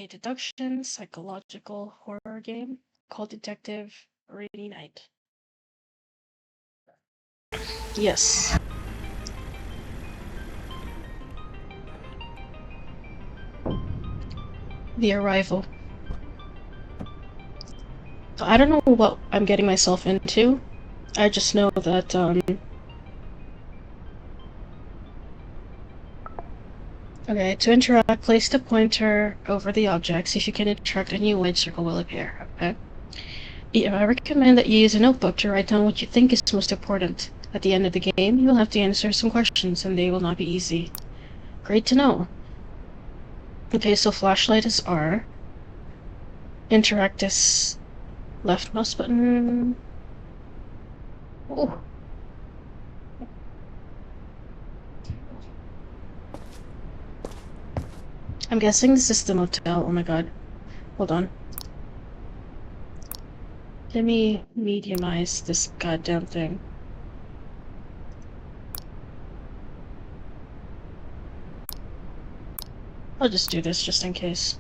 a deduction psychological horror game called Detective Rainy Night. Yes. The Arrival. I don't know what I'm getting myself into. I just know that, okay, to interact, place the pointer over the objects. If you can interact, a new white circle will appear, okay? Yeah, I recommend that you use a notebook to write down what you think is most important. At the end of the game, you will have to answer some questions, and they will not be easy. Great to know. Okay, so flashlight is R. Interact is left mouse button. Oh. I'm guessing this is the motel. Oh my god. Hold on. Let me mediumize this goddamn thing. I'll just do this just in case.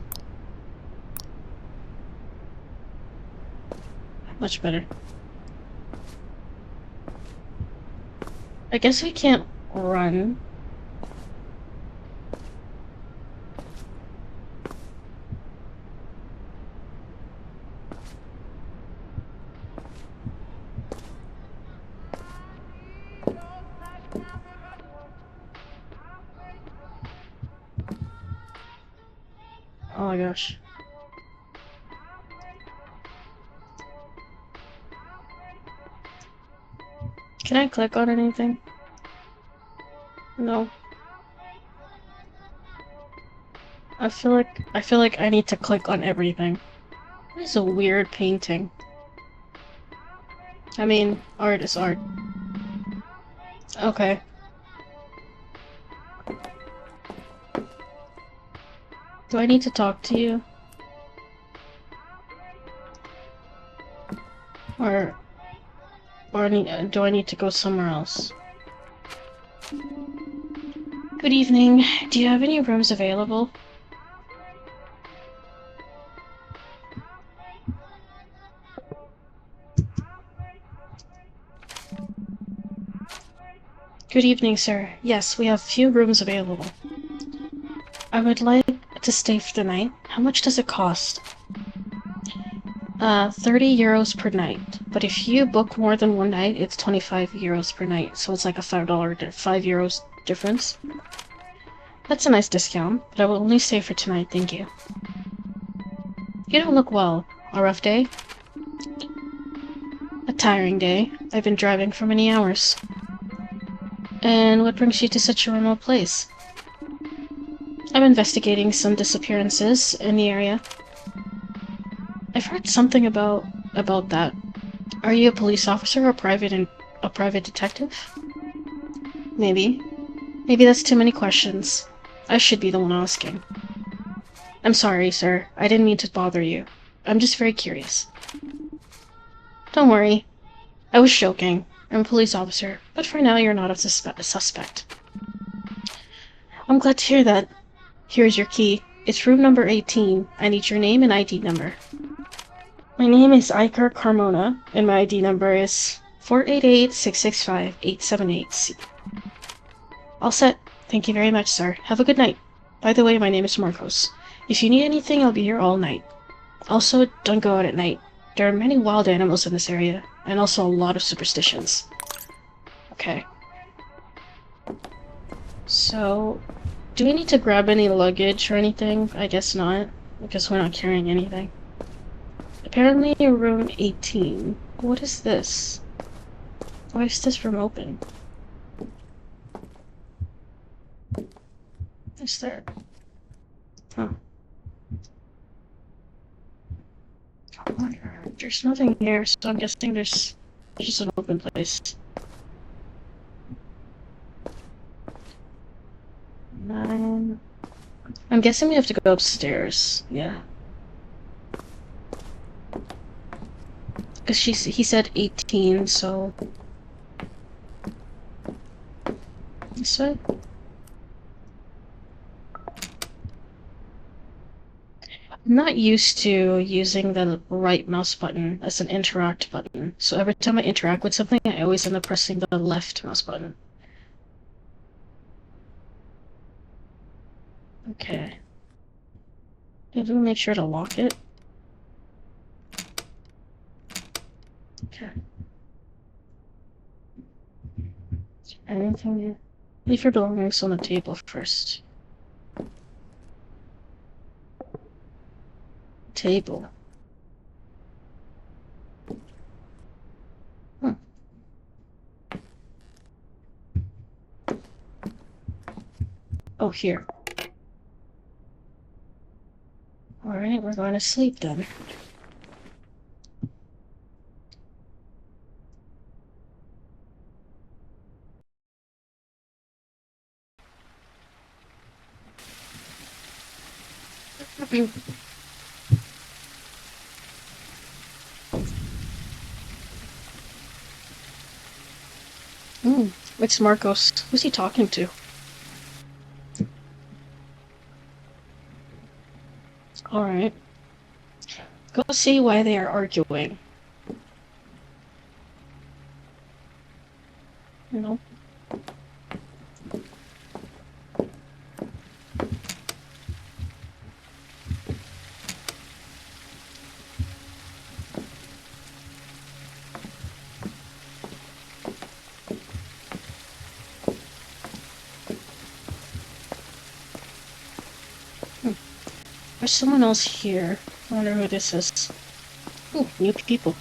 Much better. I guess I can't run. Oh my gosh. Can I click on anything? No. I feel like I need to click on everything. It's a weird painting. I mean, art is art. Okay. Do I need to talk to you? Or do I need to go somewhere else? Good evening. Do you have any rooms available? Good evening, sir. Yes, we have few rooms available. I would like to stay for the night. How much does it cost? 30 euros per night. But if you book more than one night, it's 25 euros per night. So it's like a $5 difference. That's a nice discount, but I will only stay for tonight, thank you. You don't look well. A rough day? A tiring day. I've been driving for many hours. And what brings you to such a remote place? I'm investigating some disappearances in the area. I've heard something about that. Are you a police officer or a private detective? Maybe. Maybe that's too many questions. I should be the one asking. I'm sorry, sir. I didn't mean to bother you. I'm just very curious. Don't worry. I was joking. I'm a police officer, but for now you're not a suspect. I'm glad to hear that. Here's your key. It's room number 18. I need your name and ID number. My name is Iker Carmona, and my ID number is 488-665-878-C. All set. Thank you very much, sir. Have a good night. By the way, my name is Marcos. If you need anything, I'll be here all night. Also, don't go out at night. There are many wild animals in this area, and also a lot of superstitions. Okay. So, do we need to grab any luggage or anything? I guess not, because we're not carrying anything. Apparently, room 18. What is this? Why is this room open? Is there? Oh. There's nothing here, so I'm guessing there's just an open place. 9. I'm guessing we have to go upstairs. Yeah. Because he said 18, so... This way? I'm not used to using the right mouse button as an interact button, so every time I interact with something, I always end up pressing the left mouse button. Okay. Did we make sure to lock it? Okay. Anything? Leave your belongings on the table first. Table. Hmm. Oh, here. Alright, we're going to sleep then. It's Marcos. Who's he talking to? Alright. Go see why they are arguing. You know? There's someone else here. I wonder who this is. Ooh, new people.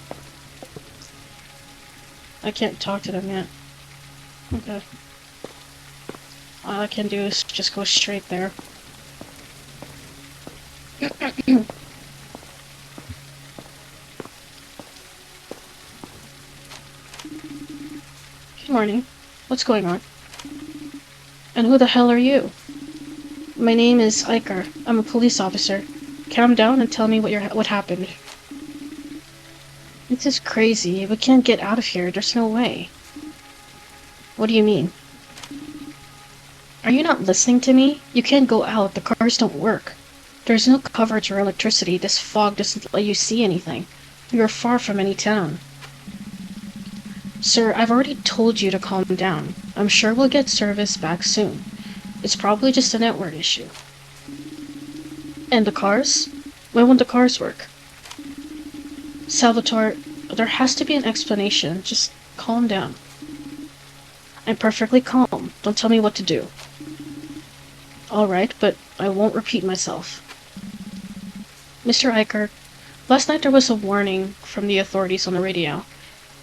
I can't talk to them yet. Okay. All I can do is just go straight there. Good morning. What's going on? And who the hell are you? My name is Iker. I'm a police officer. Calm down and tell me what happened. This is crazy. We can't get out of here. There's no way. What do you mean? Are you not listening to me? You can't go out. The cars don't work. There's no coverage or electricity. This fog doesn't let you see anything. You're far from any town. Sir, I've already told you to calm down. I'm sure we'll get service back soon. It's probably just a network issue. And the cars? When won't the cars work? Salvatore, there has to be an explanation. Just calm down. I'm perfectly calm. Don't tell me what to do. Alright, but I won't repeat myself. Mr. Iker, last night there was a warning from the authorities on the radio,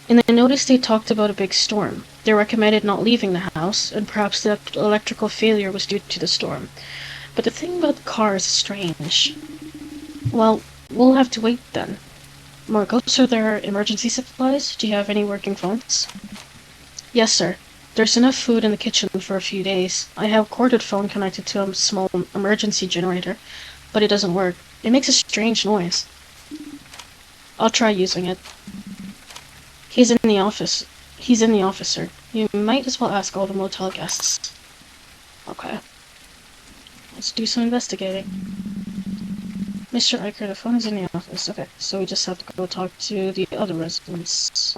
and I noticed they talked about a big storm. They recommended not leaving the house, and perhaps the electrical failure was due to the storm. But the thing about the cars is strange. Well, we'll have to wait then. Marcos, are there emergency supplies? Do you have any working phones? Yes, sir. There's enough food in the kitchen for a few days. I have a corded phone connected to a small emergency generator, but it doesn't work. It makes a strange noise. I'll try using it. He's in the office, sir. You might as well ask all the motel guests. Okay. Let's do some investigating. Mr. Iker, the phone is in the office. Okay, so we just have to go talk to the other residents.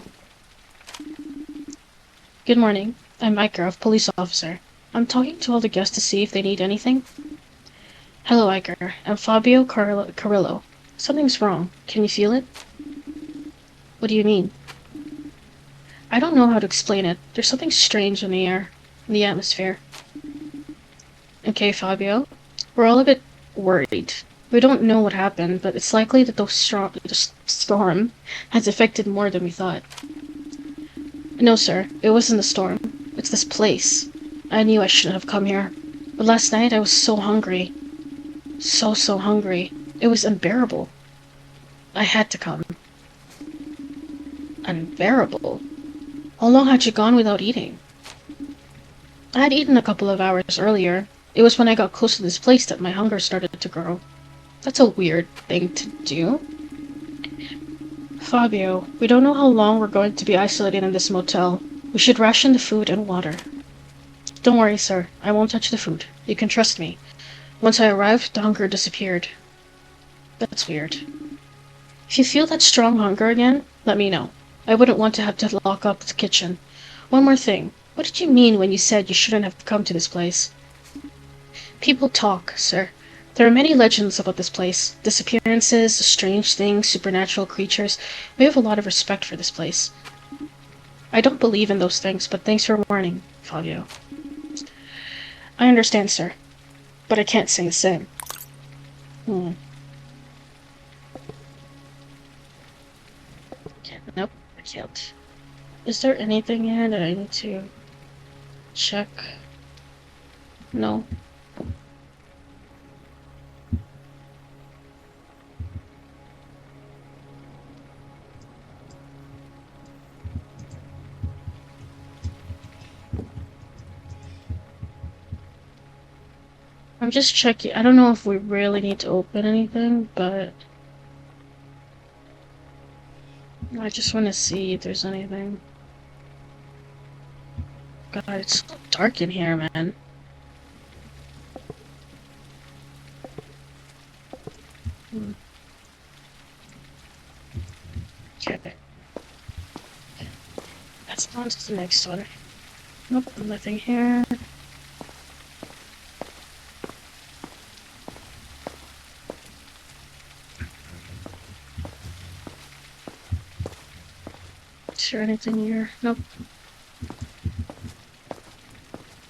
Good morning. I'm Iker, a police officer. I'm talking to all the guests to see if they need anything. Hello, Iker. I'm Fabio Carrillo. Something's wrong. Can you feel it? What do you mean? I don't know how to explain it. There's something strange in the air, in the atmosphere. Okay, Fabio. We're all a bit worried. We don't know what happened, but it's likely that the storm has affected more than we thought. No, sir. It wasn't the storm. It's this place. I knew I shouldn't have come here. But last night I was so hungry. So hungry. It was unbearable. I had to come. Unbearable? How long had you gone without eating? I had eaten a couple of hours earlier. It was when I got close to this place that my hunger started to grow. That's a weird thing to do. Fabio, we don't know how long we're going to be isolated in this motel. We should ration the food and water. Don't worry, sir. I won't touch the food. You can trust me. Once I arrived, the hunger disappeared. That's weird. If you feel that strong hunger again, let me know. I wouldn't want to have to lock up the kitchen. One more thing. What did you mean when you said you shouldn't have come to this place? People talk, sir. There are many legends about this place. Disappearances, strange things, supernatural creatures. We have a lot of respect for this place. I don't believe in those things, but thanks for warning, Fabio. I understand, sir. But I can't say the same. Nope, I can't. Is there anything here that I need to check? No. I'm just checking. I don't know if we really need to open anything, but I just want to see if there's anything. God, it's so dark in here, man. Okay. Let's on to the next one. Nope, nothing here. Is there anything here? Nope.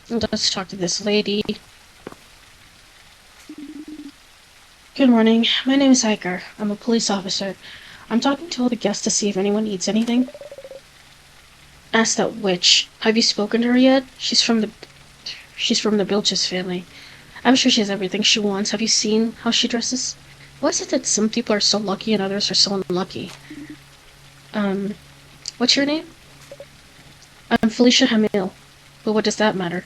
Let's talk to this lady. Good morning. My name is Hiker. I'm a police officer. I'm talking to all the guests to see if anyone needs anything. Ask that witch. Have you spoken to her yet? She's from the Bilges family. I'm sure she has everything she wants. Have you seen how she dresses? Why is it that some people are so lucky and others are so unlucky? What's your name? I'm Felicia Hamil. But what does that matter?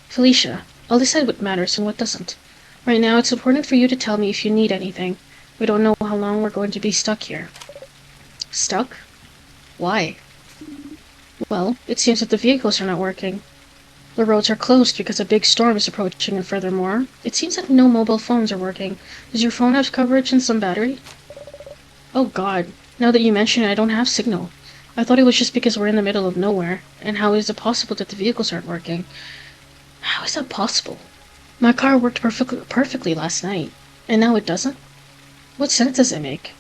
Felicia, I'll decide what matters and what doesn't. Right now, it's important for you to tell me if you need anything. We don't know how long we're going to be stuck here. Stuck? Why? Well, it seems that the vehicles are not working. The roads are closed because a big storm is approaching, and furthermore, it seems that no mobile phones are working. Does your phone have coverage and some battery? Oh god, now that you mention it, I don't have signal. I thought it was just because we're in the middle of nowhere, and how is it possible that the vehicles aren't working? How is that possible? My car worked perfectly last night, and now it doesn't? What sense does it make?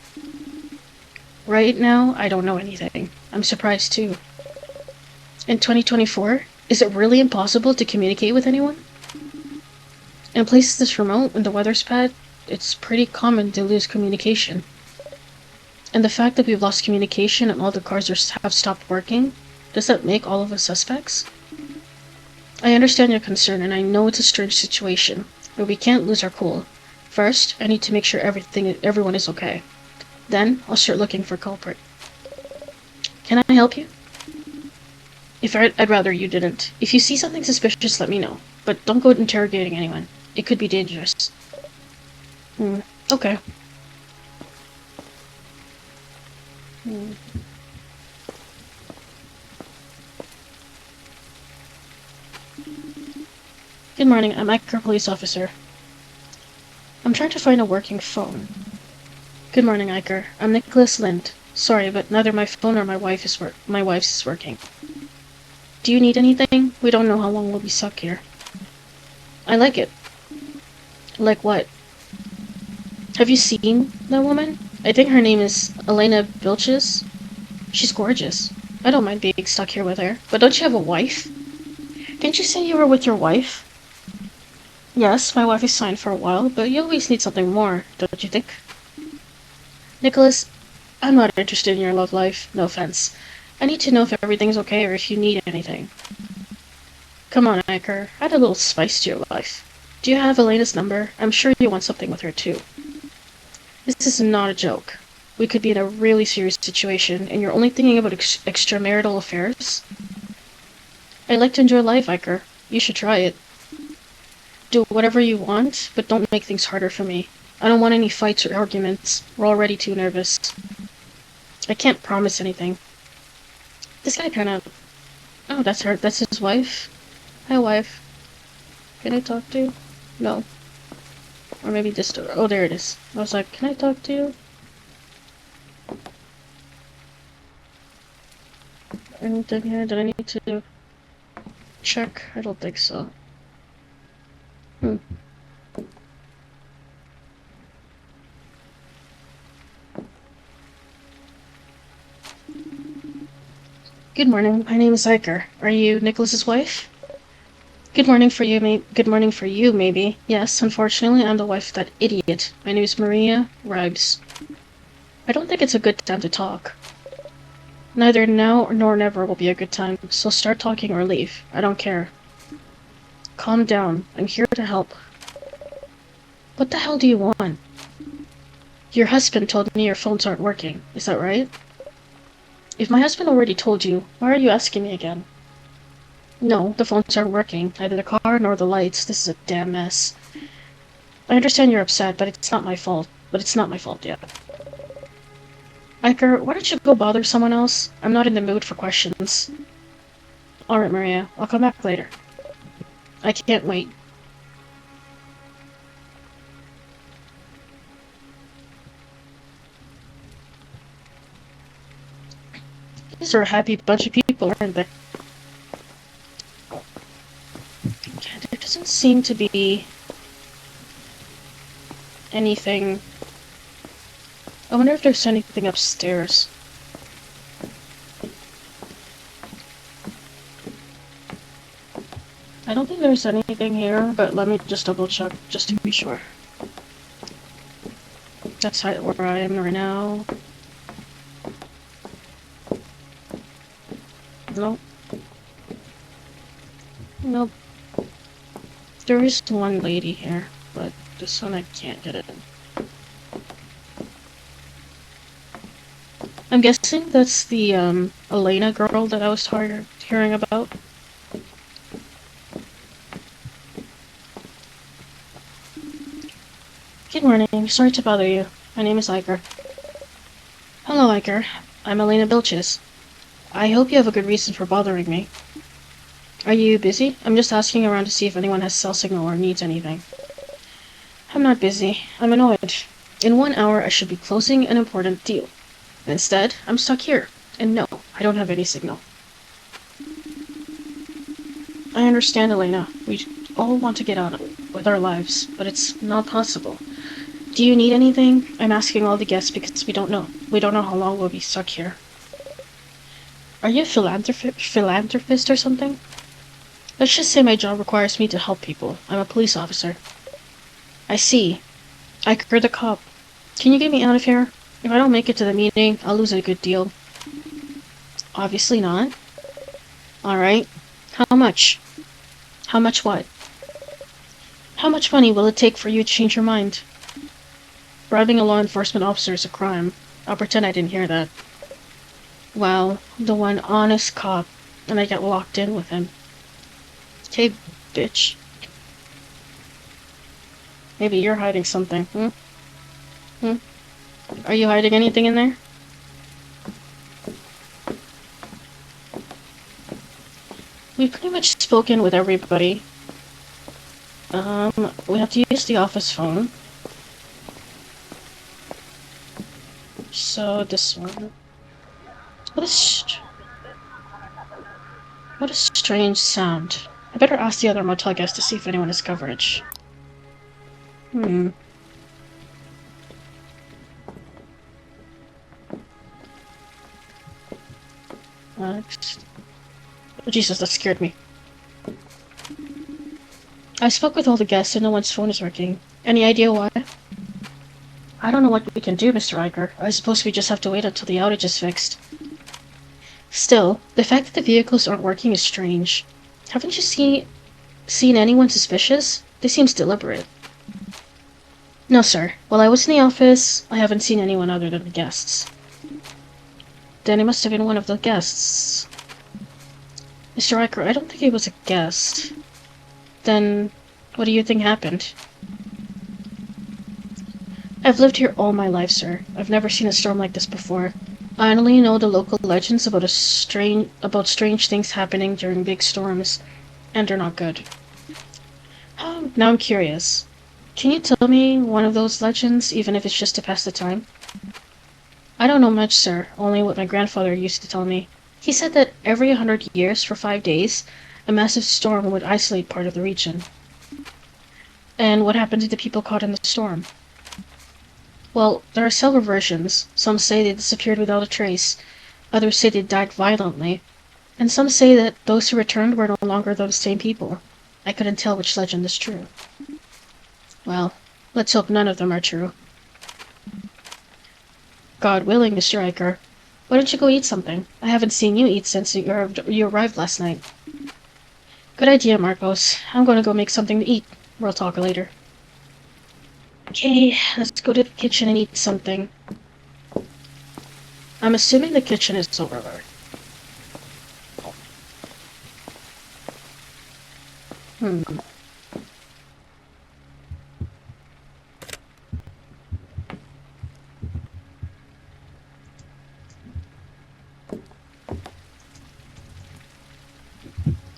Right now, I don't know anything. I'm surprised too. In 2024, is it really impossible to communicate with anyone? In places this remote, when the weather's bad, it's pretty common to lose communication. And the fact that we've lost communication and all the cars have stopped working, does that make all of us suspects? I understand your concern, and I know it's a strange situation, but we can't lose our cool. First, I need to make sure everyone is okay. Then, I'll start looking for a culprit. Can I help you? I'd rather you didn't. If you see something suspicious, let me know. But don't go interrogating anyone. It could be dangerous. Okay. Good morning, I'm Iker Police Officer. I'm trying to find a working phone. Good morning, Iker. I'm Nicholas Lind. Sorry, but neither my phone or my wife's is working. Do you need anything? We don't know how long we'll be stuck here. I like it. Like what? Have you seen that woman? I think her name is Elena Bilches. She's gorgeous. I don't mind being stuck here with her. But don't you have a wife? Didn't you say you were with your wife? Yes, my wife is fine for a while, but you always need something more, don't you think? Nicholas, I'm not interested in your love life, no offense. I need to know if everything's okay or if you need anything. Come on, Iker, add a little spice to your life. Do you have Elena's number? I'm sure you want something with her too. This is not a joke. We could be in a really serious situation, and you're only thinking about extramarital affairs? I'd like to enjoy life, Iker. You should try it. Do whatever you want, but don't make things harder for me. I don't want any fights or arguments. We're already too nervous. I can't promise anything. This guy kinda... Oh, that's her. That's his wife. Hi, wife. Can I talk to you? No. Or maybe this door. Oh, there it is. I was like, can I talk to you? Anything here that I need to check? I don't think so. Good morning. My name is Iker. Are you Nicholas's wife? Good morning for you, Good morning for you, maybe. Yes, unfortunately, I'm the wife of that idiot. My name is Maria Ribes. I don't think it's a good time to talk. Neither now nor never will be a good time, so start talking or leave. I don't care. Calm down. I'm here to help. What the hell do you want? Your husband told me your phones aren't working. Is that right? If my husband already told you, why are you asking me again? No, the phones aren't working. Neither the car nor the lights. This is a damn mess. I understand you're upset, but it's not my fault. Yet. Iker, why don't you go bother someone else? I'm not in the mood for questions. Alright, Maria. I'll come back later. I can't wait. These are a happy bunch of people, aren't they? There doesn't seem to be anything. I wonder if there's anything upstairs. I don't think there's anything here, but let me just double check just to be sure. That's where I am right now. Nope. Nope. There is one lady here, but this one I can't get it in. I'm guessing that's the, Elena girl that I was hearing about. Good morning. Sorry to bother you. My name is Iker. Hello, Iker. I'm Elena Bilches. I hope you have a good reason for bothering me. Are you busy? I'm just asking around to see if anyone has cell signal or needs anything. I'm not busy. I'm annoyed. In 1 hour, I should be closing an important deal. Instead, I'm stuck here. And no, I don't have any signal. I understand, Elena. We all want to get on with our lives, but it's not possible. Do you need anything? I'm asking all the guests because we don't know. We don't know how long we'll be stuck here. Are you a philanthropist or something? Let's just say my job requires me to help people. I'm a police officer. I see. Iker the cop. Can you get me out of here? If I don't make it to the meeting, I'll lose a good deal. Obviously not. Alright. How much? How much what? How much money will it take for you to change your mind? Bribing a law enforcement officer is a crime. I'll pretend I didn't hear that. Well, the one honest cop, and I get locked in with him. Okay, bitch. Maybe you're hiding something, Are you hiding anything in there? We've pretty much spoken with everybody. We have to use the office phone. So, this one. What a strange sound. I better ask the other motel guests to see if anyone has coverage. Next. Oh, Jesus, that scared me. I spoke with all the guests and no one's phone is working. Any idea why? I don't know what we can do, Mr. Iker. I suppose we just have to wait until the outage is fixed. Still, the fact that the vehicles aren't working is strange. Haven't you seen anyone suspicious? This seems deliberate. No, sir. While I was in the office, I haven't seen anyone other than the guests. Then it must have been one of the guests. Mr. Iker, I don't think he was a guest. Then, what do you think happened? I've lived here all my life, sir. I've never seen a storm like this before. I only know the local legends about strange things happening during big storms, and they're not good. Now I'm curious. Can you tell me one of those legends, even if it's just to pass the time? I don't know much, sir, only what my grandfather used to tell me. He said that every 100 years, for 5 days, a massive storm would isolate part of the region. And what happened to the people caught in the storm? Well, there are several versions. Some say they disappeared without a trace, others say they died violently, and some say that those who returned were no longer those same people. I couldn't tell which legend is true. Well, let's hope none of them are true. God willing, Mr. Riker. Why don't you go eat something? I haven't seen you eat since you arrived last night. Good idea, Marcos. I'm gonna go make something to eat. We'll talk later. Okay, let's go to the kitchen and eat something. I'm assuming the kitchen is over there.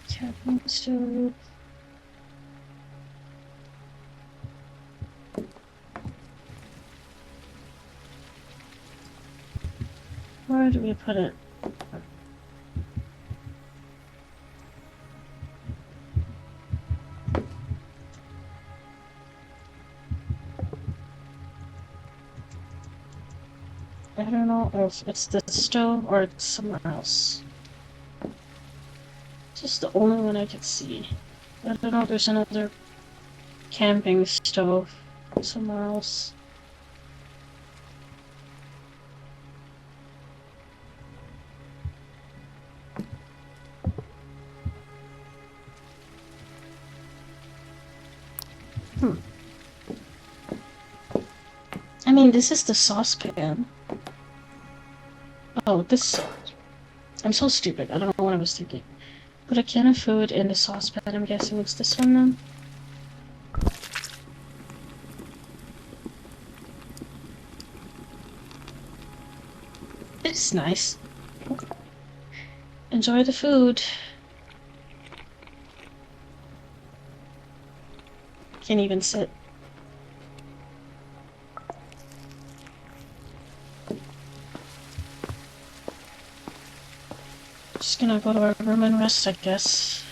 Cabin stove. Where do we put it? I don't know if it's the stove or it's somewhere else. It's just the only one I can see. I don't know if there's another camping stove somewhere else. I mean, this is the saucepan. Oh, this... I'm so stupid. I don't know what I was thinking. Put a can of food in the saucepan. I'm guessing it's this one then. It's nice. Enjoy the food. Can't even sit. Just gonna go to our room and rest, I guess.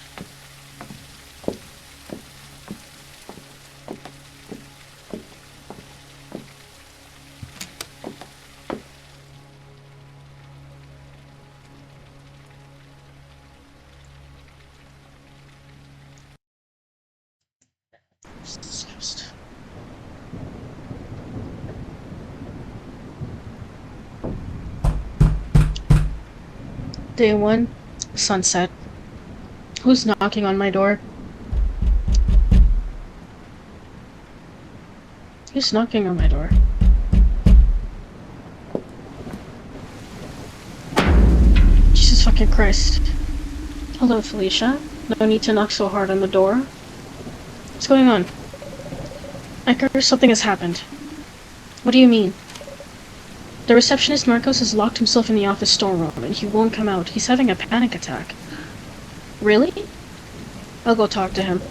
Day 1, sunset. Who's knocking on my door? Who's knocking on my door? Jesus fucking Christ. Hello, Felicia. No need to knock so hard on the door. What's going on? Iker, something has happened. What do you mean? The receptionist Marcos has locked himself in the office storeroom, and he won't come out. He's having a panic attack. Really? I'll go talk to him.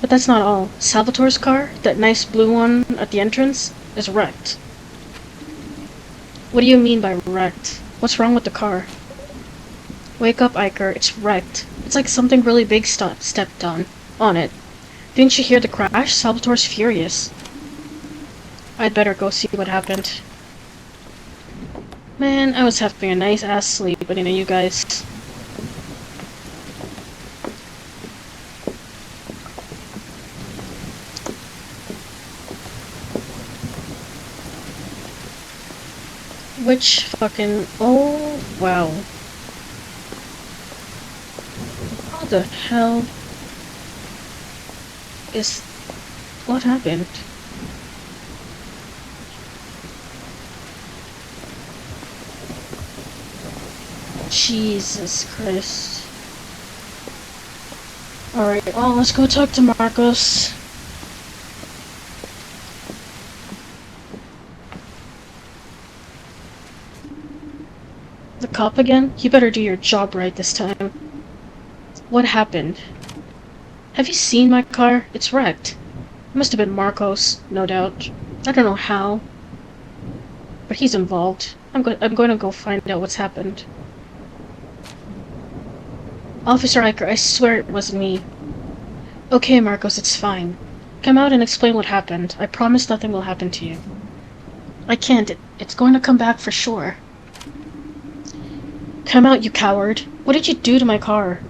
But that's not all. Salvatore's car, that nice blue one at the entrance, is wrecked. What do you mean by wrecked? What's wrong with the car? Wake up, Iker. It's wrecked. It's like something really big stepped on it. Didn't you hear the crash? Salvatore's furious. I'd better go see what happened. Man, I was having a nice ass sleep, but you know, you guys... Which fucking... Oh, wow. How the hell... is... What happened? Jesus Christ. Alright, well, let's go talk to Marcos. The cop again? You better do your job right this time. What happened? Have you seen my car? It's wrecked. It must have been Marcos, no doubt. I don't know how, but he's involved. I'm going to go find out what's happened. Officer Iker, I swear it wasn't me. Okay, Marcos, it's fine. Come out and explain what happened. I promise nothing will happen to you. I can't. It's going to come back for sure. Come out, you coward. What did you do to my car?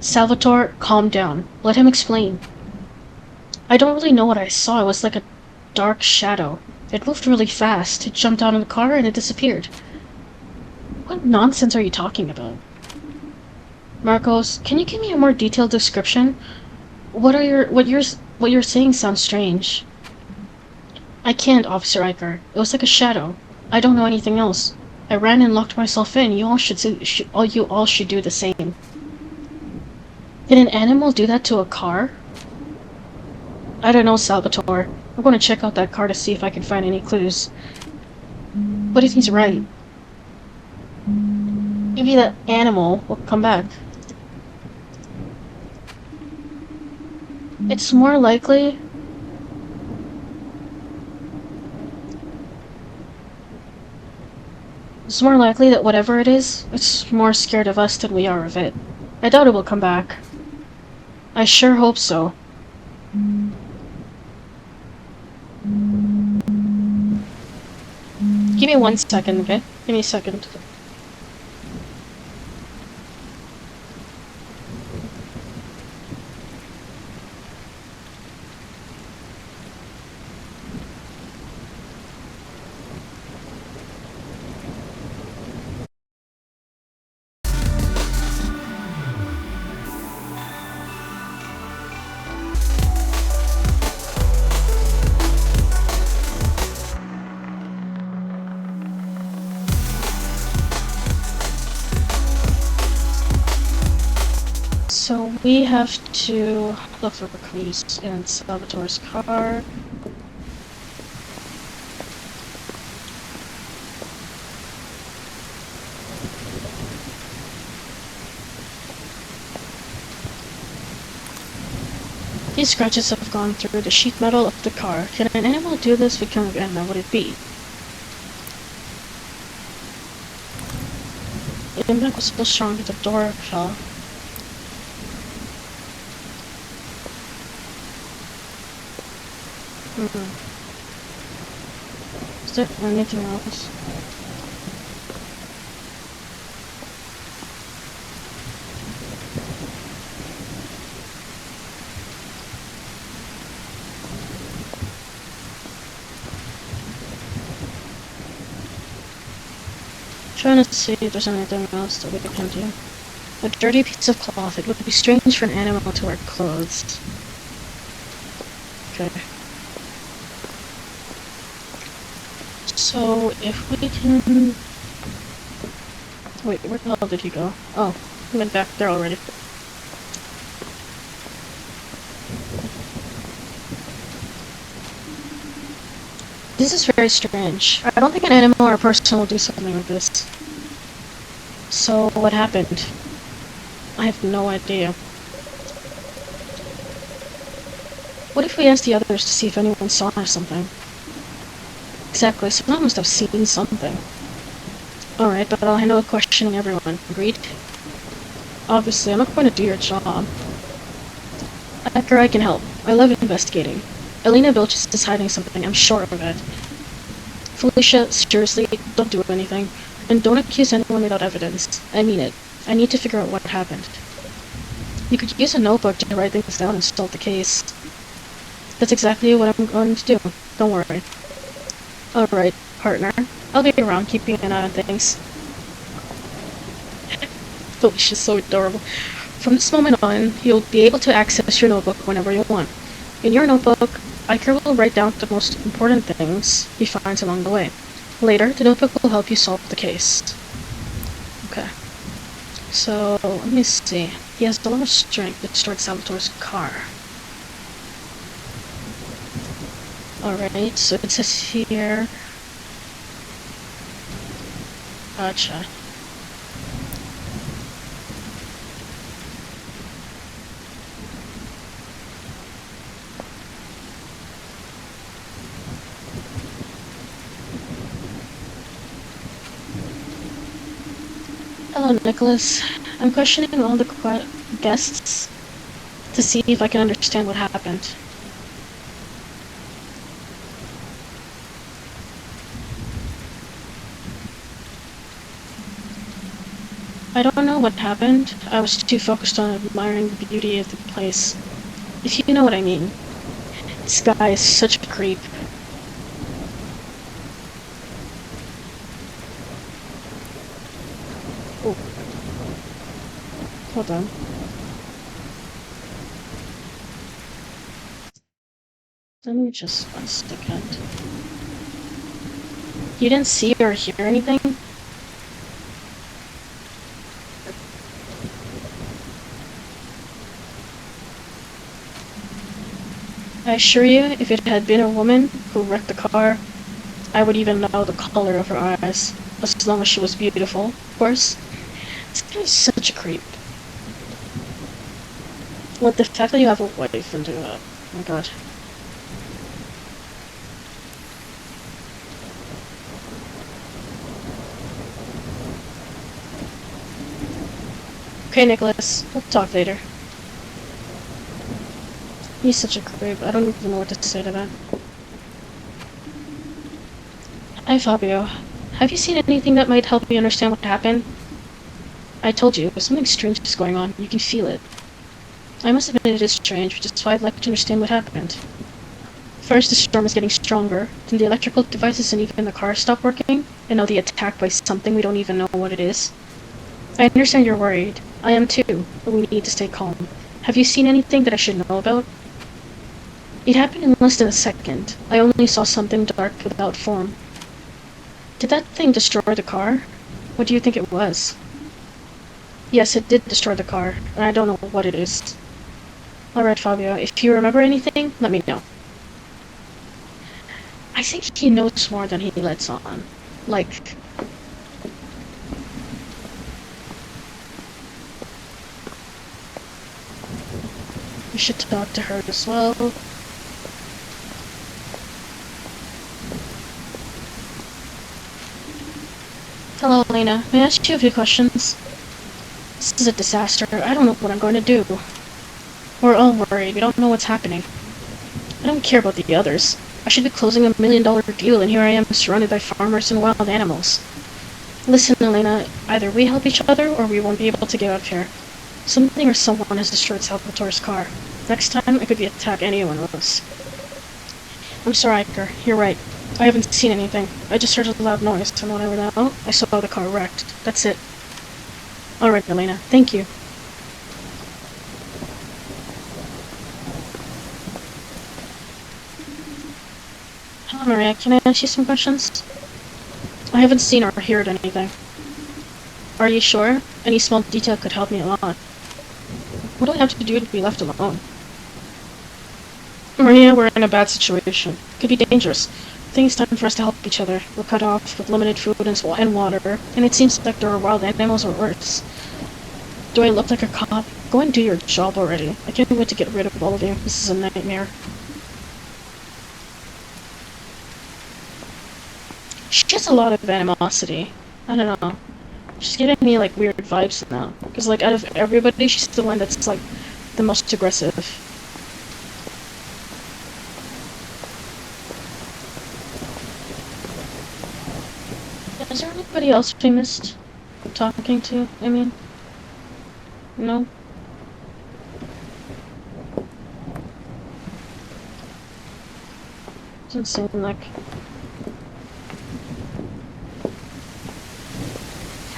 Salvatore, calm down. Let him explain. I don't really know what I saw. It was like a dark shadow. It moved really fast. It jumped out of the car and it disappeared. What nonsense are you talking about? Marcos, can you give me a more detailed description? What you're saying sounds strange. I can't, Officer Iker. It was like a shadow. I don't know anything else. I ran and locked myself in. You all should do the same. Did an animal do that to a car? I don't know, Salvatore. I'm going to check out that car to see if I can find any clues. What if he's right? Maybe that animal will come back. It's more likely... It's more likely that whatever it is, it's more scared of us than we are of it. I doubt it will come back. I sure hope so. Give me 1 second, okay? Give me a second. So we have to look for clues in Salvatore's car. These scratches have gone through the sheet metal of the car. Can an animal do this? What kind of animal would it be? The impact was so strong that the door fell. Is there anything else? Trying to see if there's anything else that we can do. A dirty piece of cloth. It would be strange for an animal to wear clothes. Okay. So, if we can... Wait, where the hell did he go? Oh, he went back there already. This is very strange. I don't think an animal or a person will do something like this. So, what happened? I have no idea. What if we ask the others to see if anyone saw something? Exactly, someone must have seen something. Alright, but I'll handle questioning everyone. Agreed? Obviously, I'm not going to do your job. After I can help. I love investigating. Elena Vilches is hiding something, I'm sure of it. Felicia, seriously, don't do anything. And don't accuse anyone without evidence. I mean it. I need to figure out what happened. You could use a notebook to write things down and solve the case. That's exactly what I'm going to do. Don't worry. Alright, partner. I'll be around keeping an eye on things. Felicia's so adorable. From this moment on, you'll be able to access your notebook whenever you want. In your notebook, Iker will write down the most important things he finds along the way. Later, the notebook will help you solve the case. Okay. So, let me see. He has a lot of strength that destroyed Salvatore's car. Alright, so it says here... Gotcha. Hello, Nicholas. I'm questioning all the guests to see if I can understand what happened. I don't know what happened. I was too focused on admiring the beauty of the place. If you know what I mean. This guy is such a creep. Oh. Hold on. Let me just 1 second. You didn't see or hear anything? I assure you, if it had been a woman who wrecked the car, I would even know the color of her eyes. As long as she was beautiful, of course. This guy is such a creep. What, the fact that you have a wife and oh my god. Okay, Nicholas. We'll talk later. He's such a creep. I don't even know what to say to that. Hi, Fabio. Have you seen anything that might help me understand what happened? I told you, something strange is going on. You can feel it. I must admit it is strange, which is why I'd like to understand what happened. First, the storm is getting stronger, then the electrical devices and even the car stop working, and now the attack by something we don't even know what it is. I understand you're worried. I am too, but we need to stay calm. Have you seen anything that I should know about? It happened in less than a second. I only saw something dark without form. Did that thing destroy the car? What do you think it was? Yes, it did destroy the car, and I don't know what it is. Alright, Fabio, if you remember anything, let me know. I think he knows more than he lets on. Like... we should talk to her as well. Hello, Elena. May I ask you a few questions? This is a disaster. I don't know what I'm going to do. We're all worried. We don't know what's happening. I don't care about the others. I should be closing $1 million deal, and here I am surrounded by farmers and wild animals. Listen, Elena, either we help each other, or we won't be able to get out of here. Something or someone has destroyed Salvatore's car. Next time, it could be attack anyone else. I'm sorry, Iker. You're right. I haven't seen anything. I just heard a loud noise, and when I went out, I saw the car wrecked. That's it. Alright, Elena. Thank you. Hello, Maria. Can I ask you some questions? I haven't seen or heard anything. Are you sure? Any small detail could help me a lot. What do I have to do to be left alone? Maria, we're in a bad situation. Could be dangerous. I think it's time for us to help each other. We're cut off with limited food and water, and it seems like there are wild animals or worse. Do I look like a cop? Go and do your job already. I can't wait to get rid of all of you. This is a nightmare. She has a lot of animosity. I don't know. She's giving me, like, weird vibes now. Because, like, out of everybody, she's the one that's, like, the most aggressive. Is there anybody else we missed talking to? I mean... no? Doesn't seem like...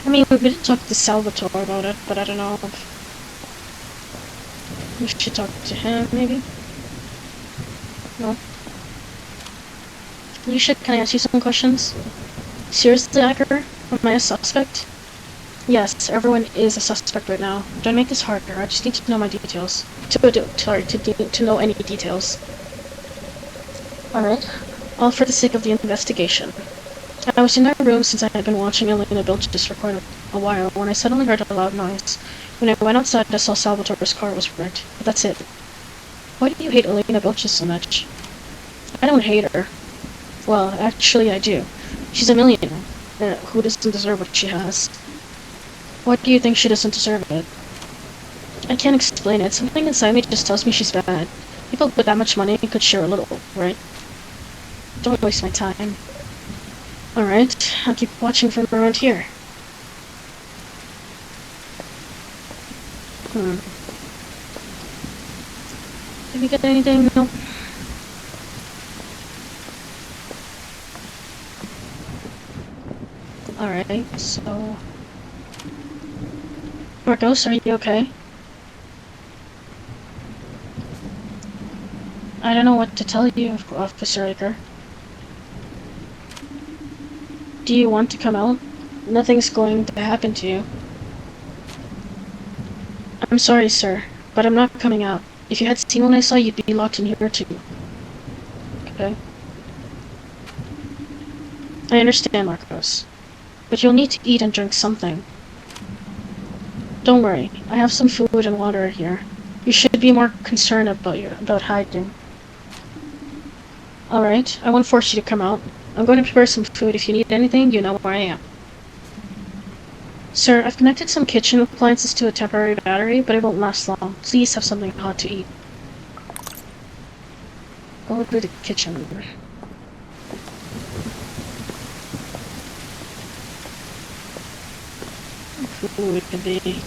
I mean, we did talk to Salvatore about it, but I don't know if... we should talk to him, maybe? No? Can I ask you some questions? Seriously, Iker? Am I a suspect? Yes, everyone is a suspect right now. Don't make this harder, I just need to know my details. To know any details. Alright. All for the sake of the investigation. I was in my room since I had been watching Elena Bilges record a while when I suddenly heard a loud noise. When I went outside, I saw Salvatore's car was wrecked. But that's it. Why do you hate Elena Bilges so much? I don't hate her. Well, actually I do. She's a millionaire. Who doesn't deserve what she has? Why do you think she doesn't deserve it? I can't explain it. Something inside me just tells me she's bad. People with that much money could share a little, right? Don't waste my time. Alright, I'll keep watching from around here. Did we get anything? Nope. Alright, so... Marcos, are you okay? I don't know what to tell you, Officer Aker. Do you want to come out? Nothing's going to happen to you. I'm sorry, sir, but I'm not coming out. If you had seen what I saw, you'd be locked in here too. Okay? I understand, Marcos. But you'll need to eat and drink something. Don't worry, I have some food and water here. You should be more concerned about hiding. Alright, I won't force you to come out. I'm going to prepare some food. If you need anything, you know where I am. Sir, I've connected some kitchen appliances to a temporary battery, but it won't last long. Please have something hot to eat. Go to the kitchen. Food could be...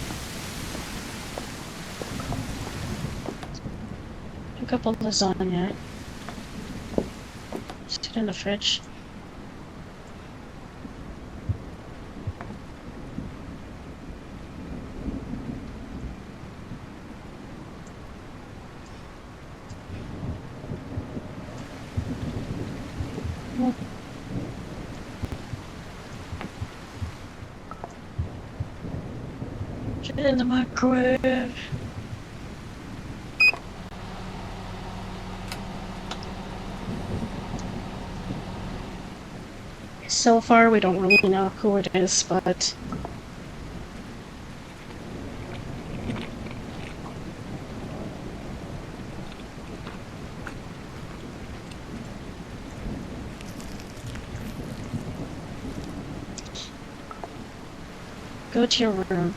a couple of lasagna. Just put it in the fridge. Put it in the microwave. So far, we don't really know who it is, but... Go to your room.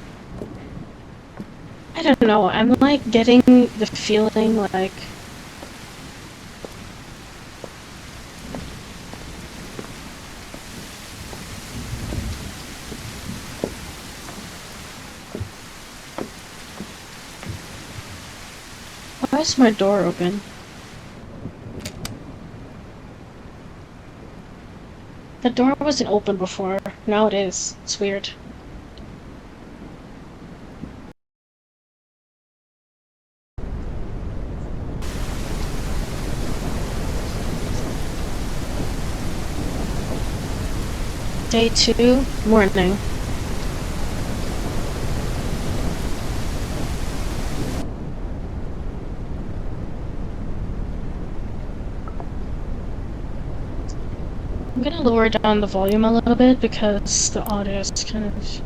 I don't know, I'm like getting the feeling like... Why is my door open? The door wasn't open before. Now it is. It's weird. Day 2, morning. I'm gonna lower down the volume a little bit because the audio is kind of...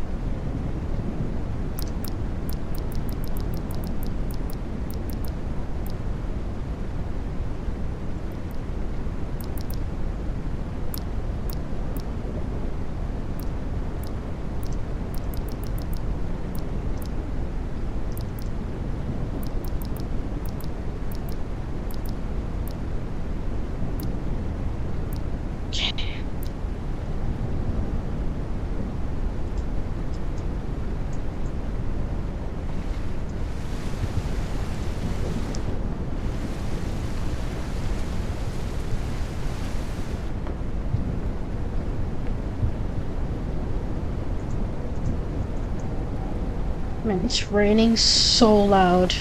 Man, it's raining so loud.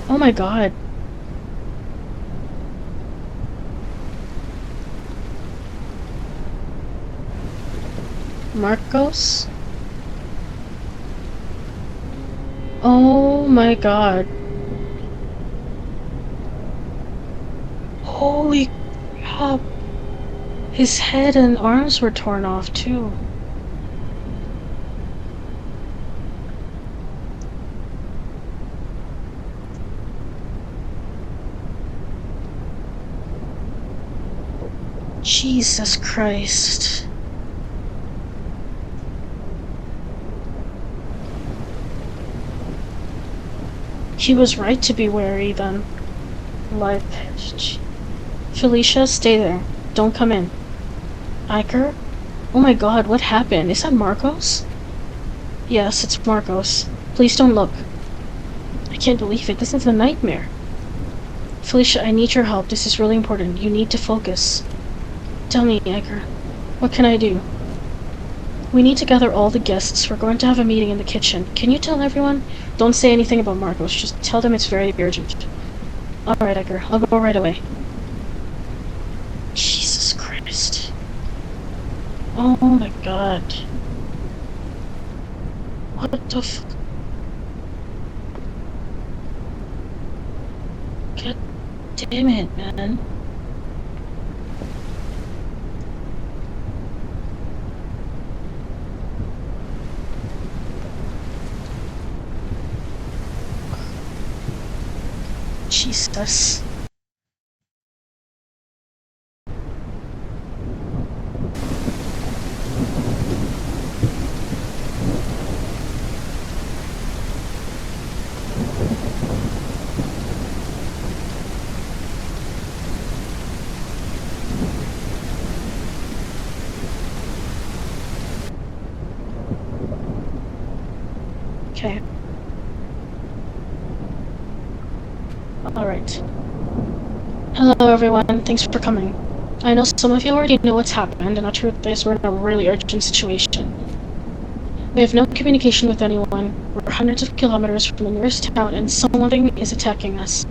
Oh my god. Marcos? Oh my god. Holy crap. His head and arms were torn off, too. Jesus Christ. He was right to be wary, then. Like... Felicia, stay there. Don't come in. Iker? Oh my god, what happened? Is that Marcos? Yes, it's Marcos. Please don't look. I can't believe it. This is a nightmare. Felicia, I need your help. This is really important. You need to focus. Tell me, Iker. What can I do? We need to gather all the guests. We're going to have a meeting in the kitchen. Can you tell everyone? Don't say anything about Marcos. Just tell them it's very urgent. Alright, Iker. I'll go right away. Jesus Christ. Oh my god. What the f... God damn it, man. Jesus. Okay. Alright. Hello everyone, thanks for coming. I know some of you already know what's happened, and the truth is we're in a really urgent situation. We have no communication with anyone, we're hundreds of kilometers from the nearest town, and something is attacking us.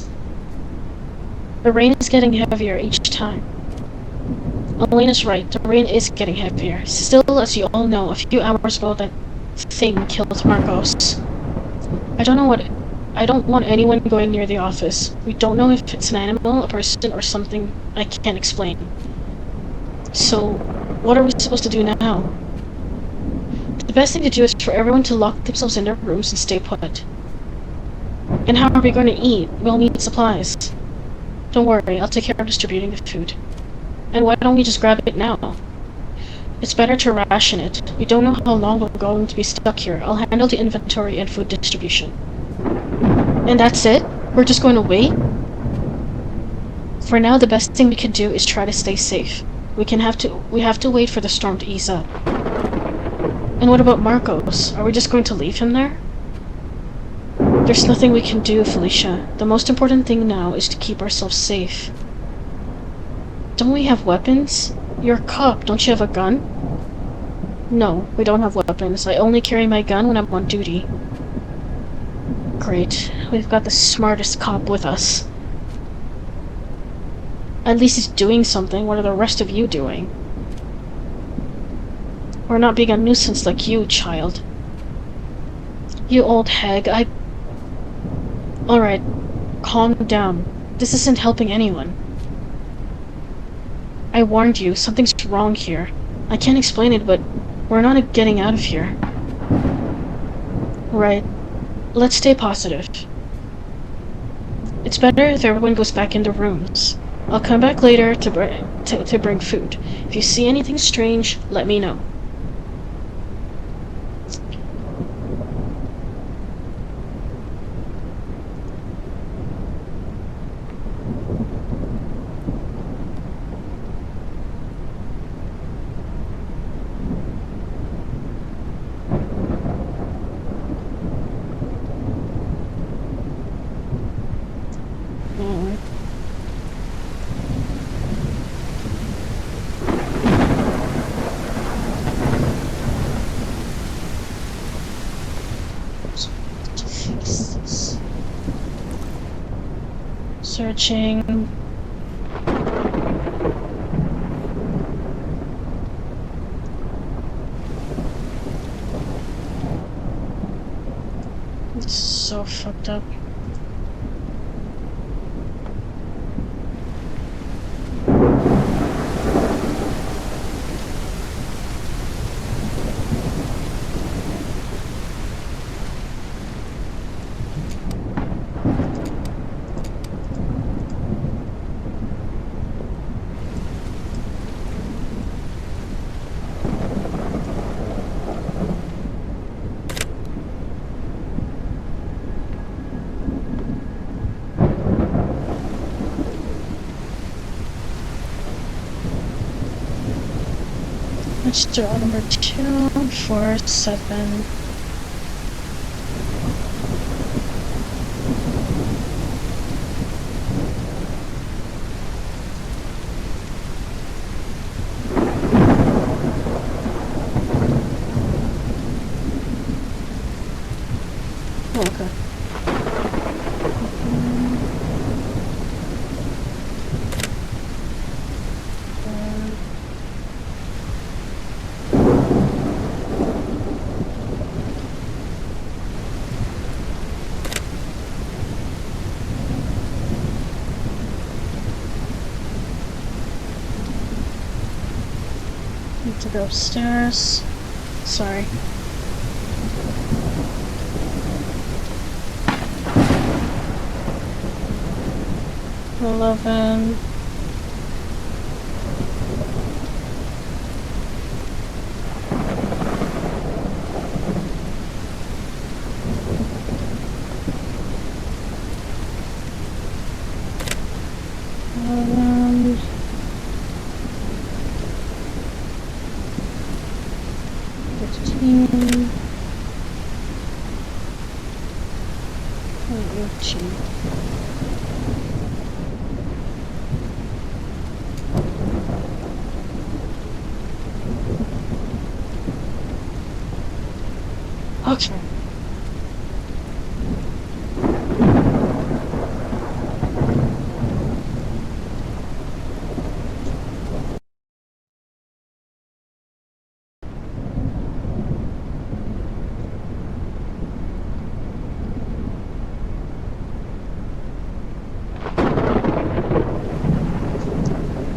The rain is getting heavier each time. Elena's right, the rain is getting heavier. Still, as you all know, a few hours ago that thing killed Marcos. I don't want anyone going near the office. We don't know if it's an animal, a person, or something I can't explain. So, what are we supposed to do now? The best thing to do is for everyone to lock themselves in their rooms and stay put. And how are we going to eat? We'll need supplies. Don't worry, I'll take care of distributing the food. And why don't we just grab it now? It's better to ration it. We don't know how long we're going to be stuck here. I'll handle the inventory and food distribution. And that's it? We're just going to wait? For now, the best thing we can do is try to stay safe. We have to wait for the storm to ease up. And what about Marcos? Are we just going to leave him there? There's nothing we can do, Felicia. The most important thing now is to keep ourselves safe. Don't we have weapons? You're a cop, don't you have a gun? No, we don't have weapons. I only carry my gun when I'm on duty. Great. We've got the smartest cop with us. At least he's doing something. What are the rest of you doing? We're not being a nuisance like you, child. You old hag, Alright, calm down. This isn't helping anyone. I warned you, something's wrong here. I can't explain it, but we're not getting out of here. Right. Let's stay positive. It's better if everyone goes back into rooms. I'll come back later to bring food. If you see anything strange, let me know. Searching. This is so fucked up. Monster number 2, 4, 7. Okay. Need to go upstairs. Sorry. $11. Okay.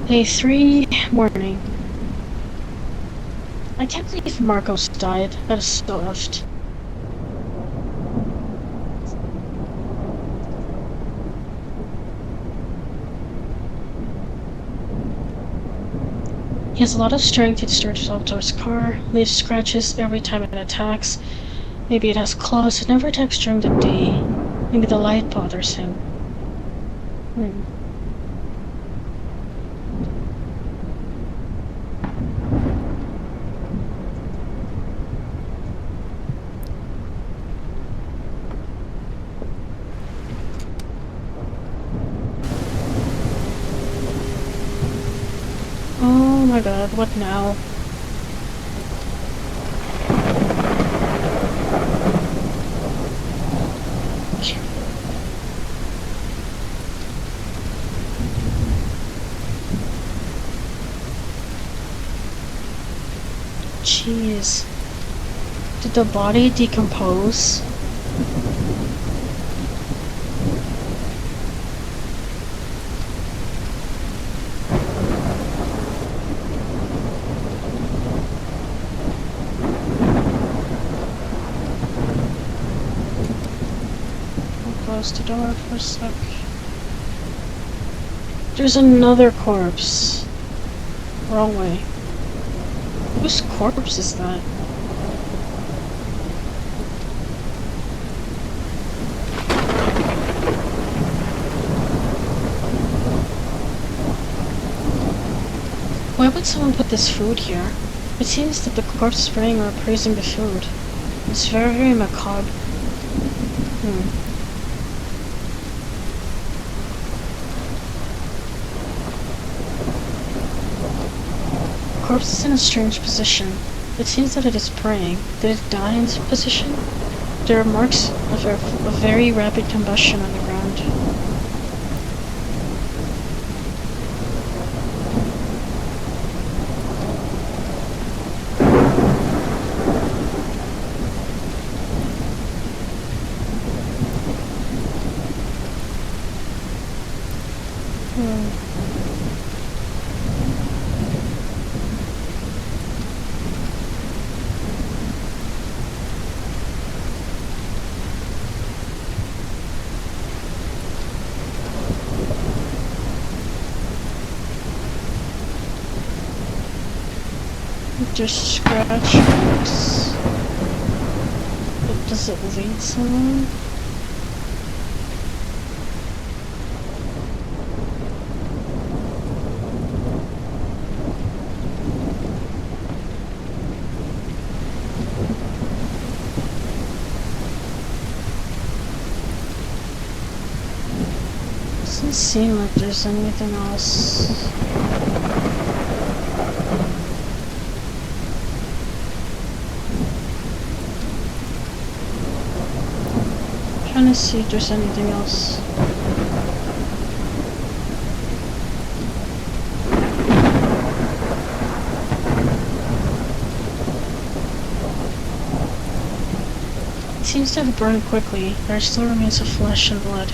Day 3, morning. I can't believe Marcos died. That is so effed. He has a lot of strength. It starts Salvatore's car, leaves scratches every time it attacks. Maybe it has claws. It never attacks during the day. Maybe the light bothers him. Oh my god, what now? Jeez. Did the body decompose? Close the door for a sec. There's another corpse. Wrong way. Whose corpse is that? Why would someone put this food here? It seems that the corpse spraying or appraising the food. It's very, very macabre. The corpse is in a strange position. It seems that it is praying. Did it die in this position? There are marks of a very rapid combustion on the ground. Just scratch marks. But does it lead somewhere? Doesn't seem like there's anything else. Trying to see if there's anything else. It seems to have burned quickly. There still remains of flesh and blood.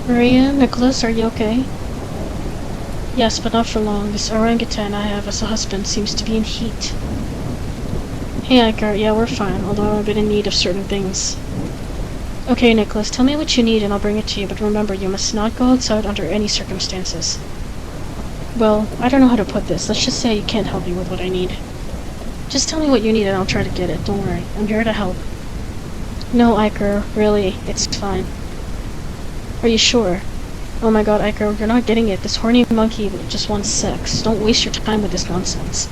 Maria, Nicholas, are you okay? Yes, but not for long. This orangutan I have as a husband seems to be in heat. Hey, Iker, yeah, we're fine, although I'm a bit in need of certain things. Okay, Nicholas, tell me what you need and I'll bring it to you, but remember, you must not go outside under any circumstances. Well, I don't know how to put this. Let's just say you can't help me with what I need. Just tell me what you need and I'll try to get it. Don't worry. I'm here to help. No, Iker, really, it's fine. Are you sure? Oh my god, Iker, you're not getting it. This horny monkey just wants sex. Don't waste your time with this nonsense.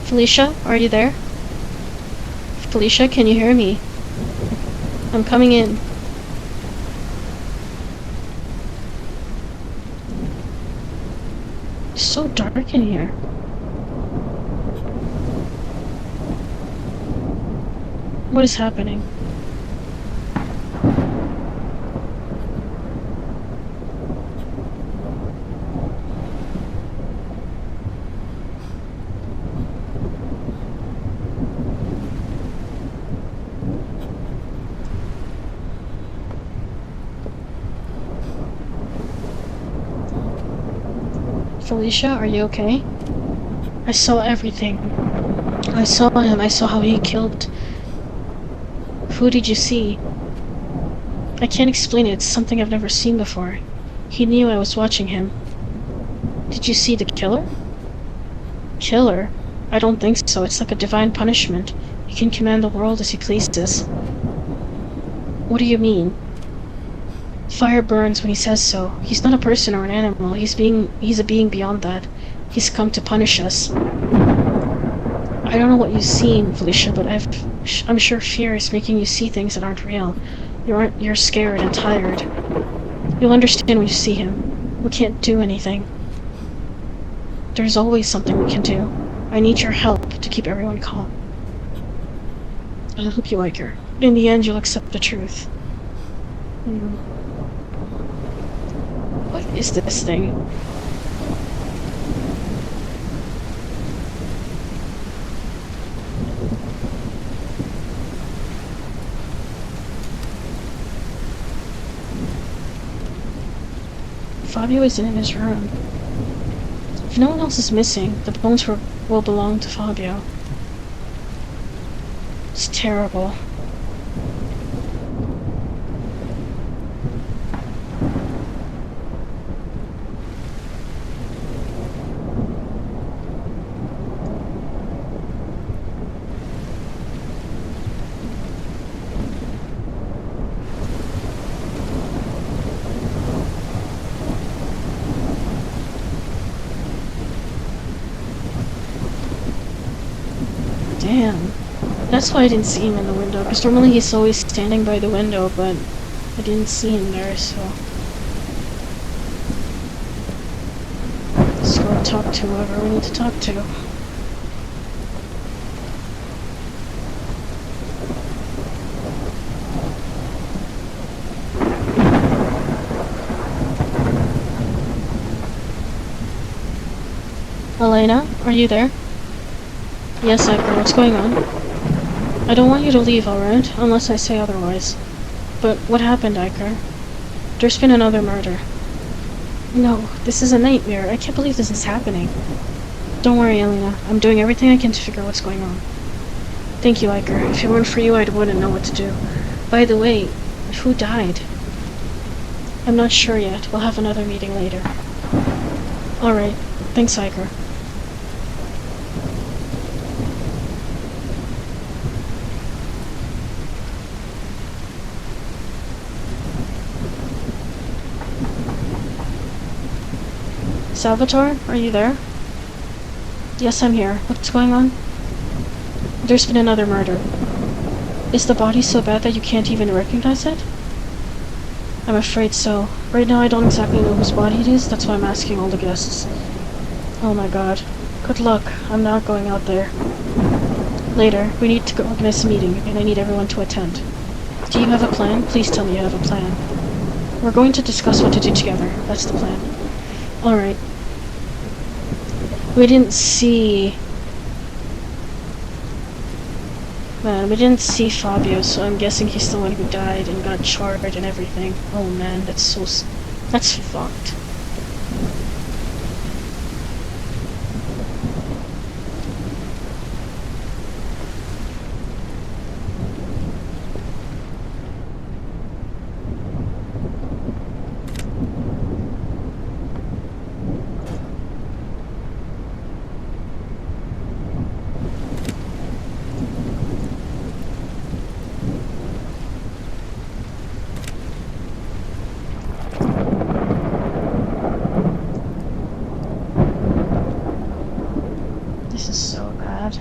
Felicia, are you there? Felicia, can you hear me? I'm coming in. It's so dark in here. What is happening? Felicia, are you okay? I saw everything. I saw him. I saw how he killed. Who did you see? I can't explain it. It's something I've never seen before. He knew I was watching him. Did you see the killer? Killer? I don't think so. It's like a divine punishment. He can command the world as he pleases. What do you mean? Fire burns when he says so. He's not a person or an animal. He's a being beyond that. He's come to punish us. I don't know what you've seen, Felicia, but I'm sure fear is making you see things that aren't real. You're scared and tired. You'll understand when you see him. We can't do anything. There's always something we can do. I need your help to keep everyone calm. I hope you like her. In the end, you'll accept the truth. What is this thing? Fabio isn't in his room. If no one else is missing, the bones will belong to Fabio. It's terrible. Damn. That's why I didn't see him in the window, because normally he's always standing by the window, but I didn't see him there, so... Let's go and talk to whoever we need to talk to. Elena, are you there? Yes, Iker, what's going on? I don't want you to leave, alright? Unless I say otherwise. But what happened, Iker? There's been another murder. No, this is a nightmare. I can't believe this is happening. Don't worry, Elena. I'm doing everything I can to figure out what's going on. Thank you, Iker. If it weren't for you, I wouldn't know what to do. By the way, who died? I'm not sure yet. We'll have another meeting later. Alright. Thanks, Hiker. Salvatore, are you there? Yes, I'm here. What's going on? There's been another murder. Is the body so bad that you can't even recognize it? I'm afraid so. Right now I don't exactly know whose body it is, that's why I'm asking all the guests. Oh my god. Good luck. I'm not going out there. Later, we need to organize a meeting, and I need everyone to attend. Do you have a plan? Please tell me you have a plan. We're going to discuss what to do together. That's the plan. Alright. We didn't see... Man, we didn't see Fabio, so I'm guessing he's the one who died and got charred and everything. Oh man, that's so... that's fucked. This is so bad.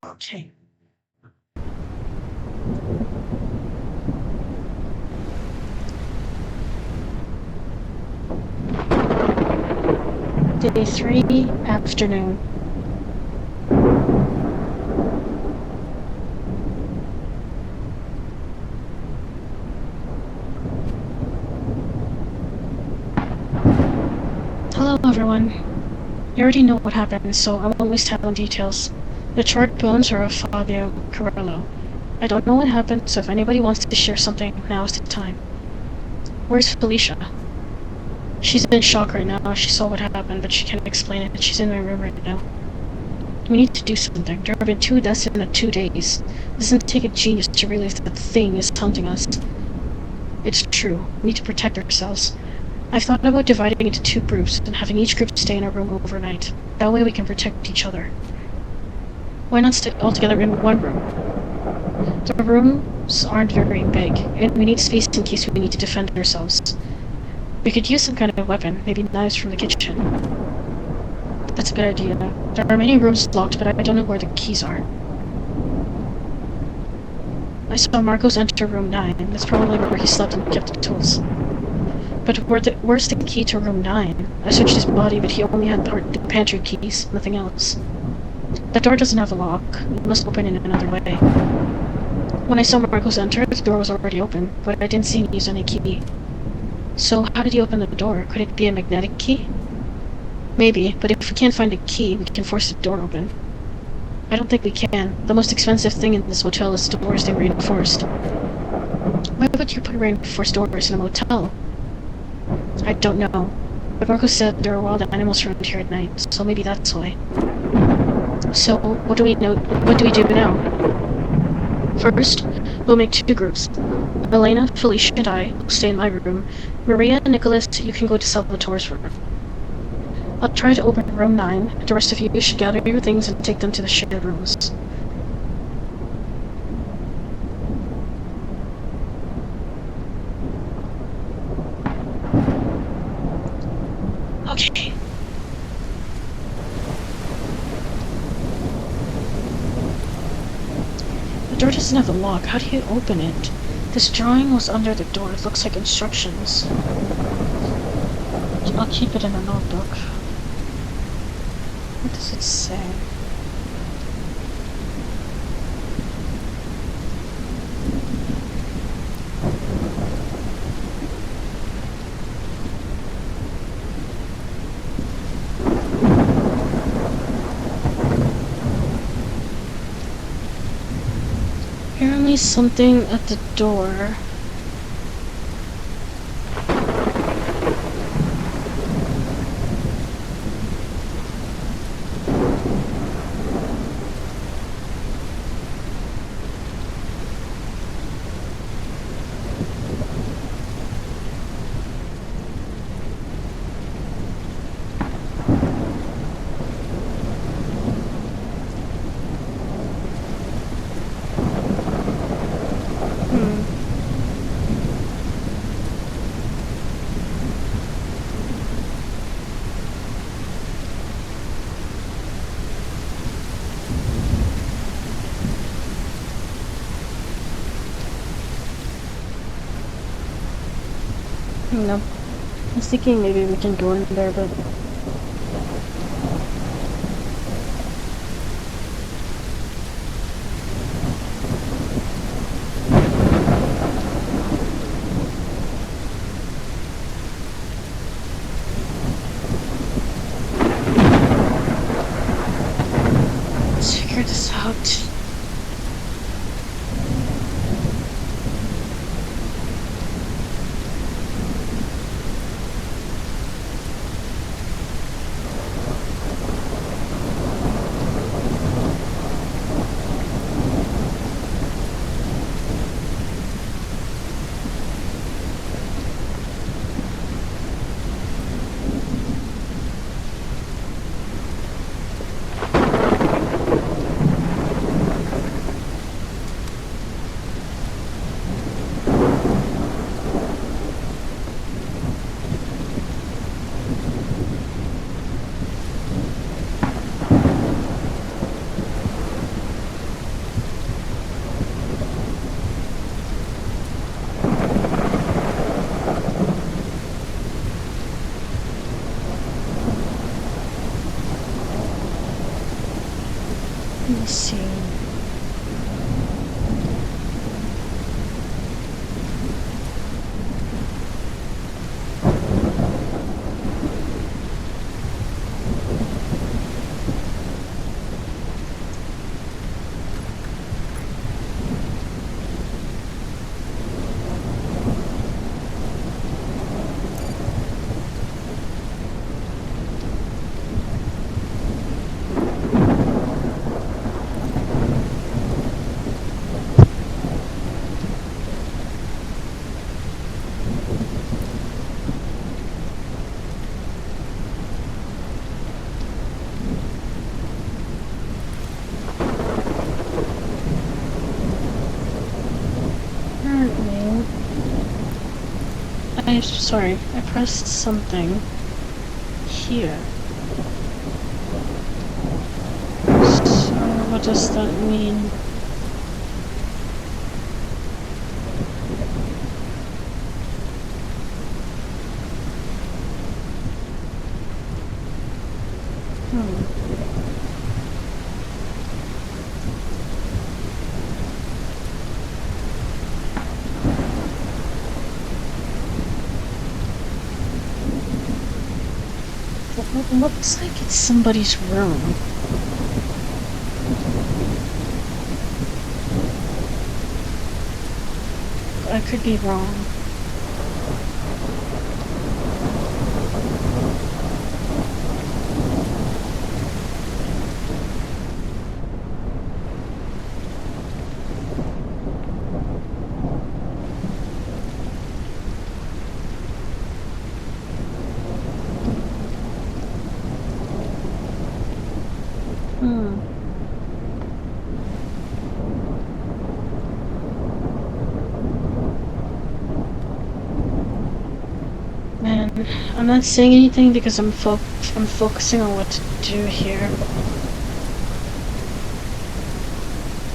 Okay. Day 3, afternoon. Hello everyone. You already know what happened, so I won't waste time on details. The charred bones are of Fabio Carello. I don't know what happened, so if anybody wants to share something, now is the time. Where's Felicia? She's in shock right now. She saw what happened, but she can't explain it. She's in my room right now. We need to do something. There have been 2 deaths in 2 days. It doesn't take a genius to realize that the thing is haunting us. It's true. We need to protect ourselves. I've thought about dividing into 2 groups and having each group stay in our room overnight. That way we can protect each other. Why not stay all together in one room? The rooms aren't very big, and we need space in case we need to defend ourselves. We could use some kind of weapon, maybe knives from the kitchen. That's a good idea. There are many rooms locked, but I don't know where the keys are. I saw Marcos enter room 9. That's probably where he slept and kept the tools. But where's the key to room 9? I searched his body, but he only had the pantry keys, nothing else. The door doesn't have a lock. We must open it another way. When I saw Marcos enter, the door was already open, but I didn't see him use any key. So how did he open the door? Could it be a magnetic key? Maybe, but if we can't find a key, we can force the door open. I don't think we can. The most expensive thing in this hotel is doors they reinforced. Why would you put reinforced doors in a motel? I don't know. But Marcos said there are wild animals around here at night, so maybe that's why. So, what do we do now? First, we'll make 2 groups. Elena, Felicia, and I will stay in my room. Maria and Nicholas, you can go to Salvatore's room. I'll try to open room 9. The rest of you should gather your things and take them to the shared rooms. Okay. The door doesn't have a lock. How do you open it? This drawing was under the door. It looks like instructions. I'll keep it in a notebook. What does it say? definitely something at the door. No. I was thinking maybe we can go in there, but... Let's figure this out. Let's see. Sorry, I pressed something here. So, what does that mean? It looks like it's somebody's room. I could be wrong. I'm not saying anything because I'm focusing on what to do here.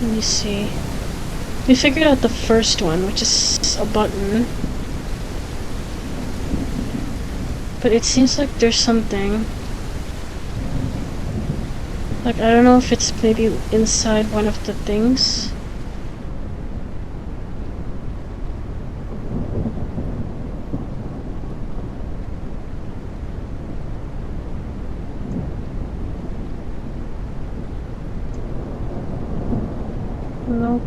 Let me see. We figured out the first one, which is a button. But it seems like there's something. Like, I don't know if it's maybe inside one of the things. Nope.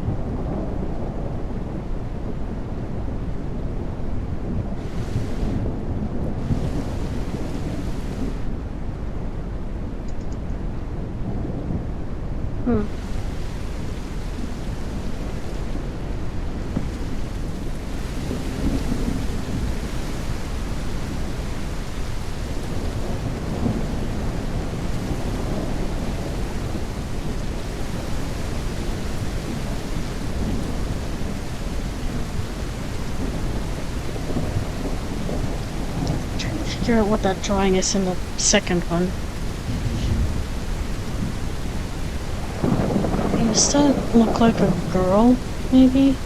figure out what that drawing is in the second one. Does that look like a girl, maybe?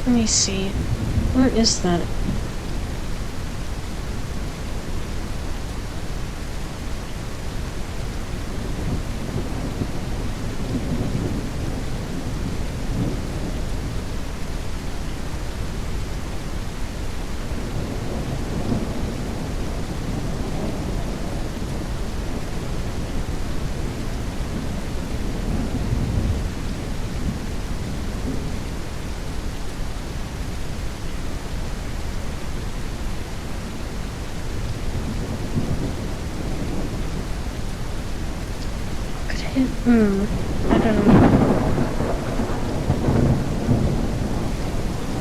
Let me see. Where is that? I don't know.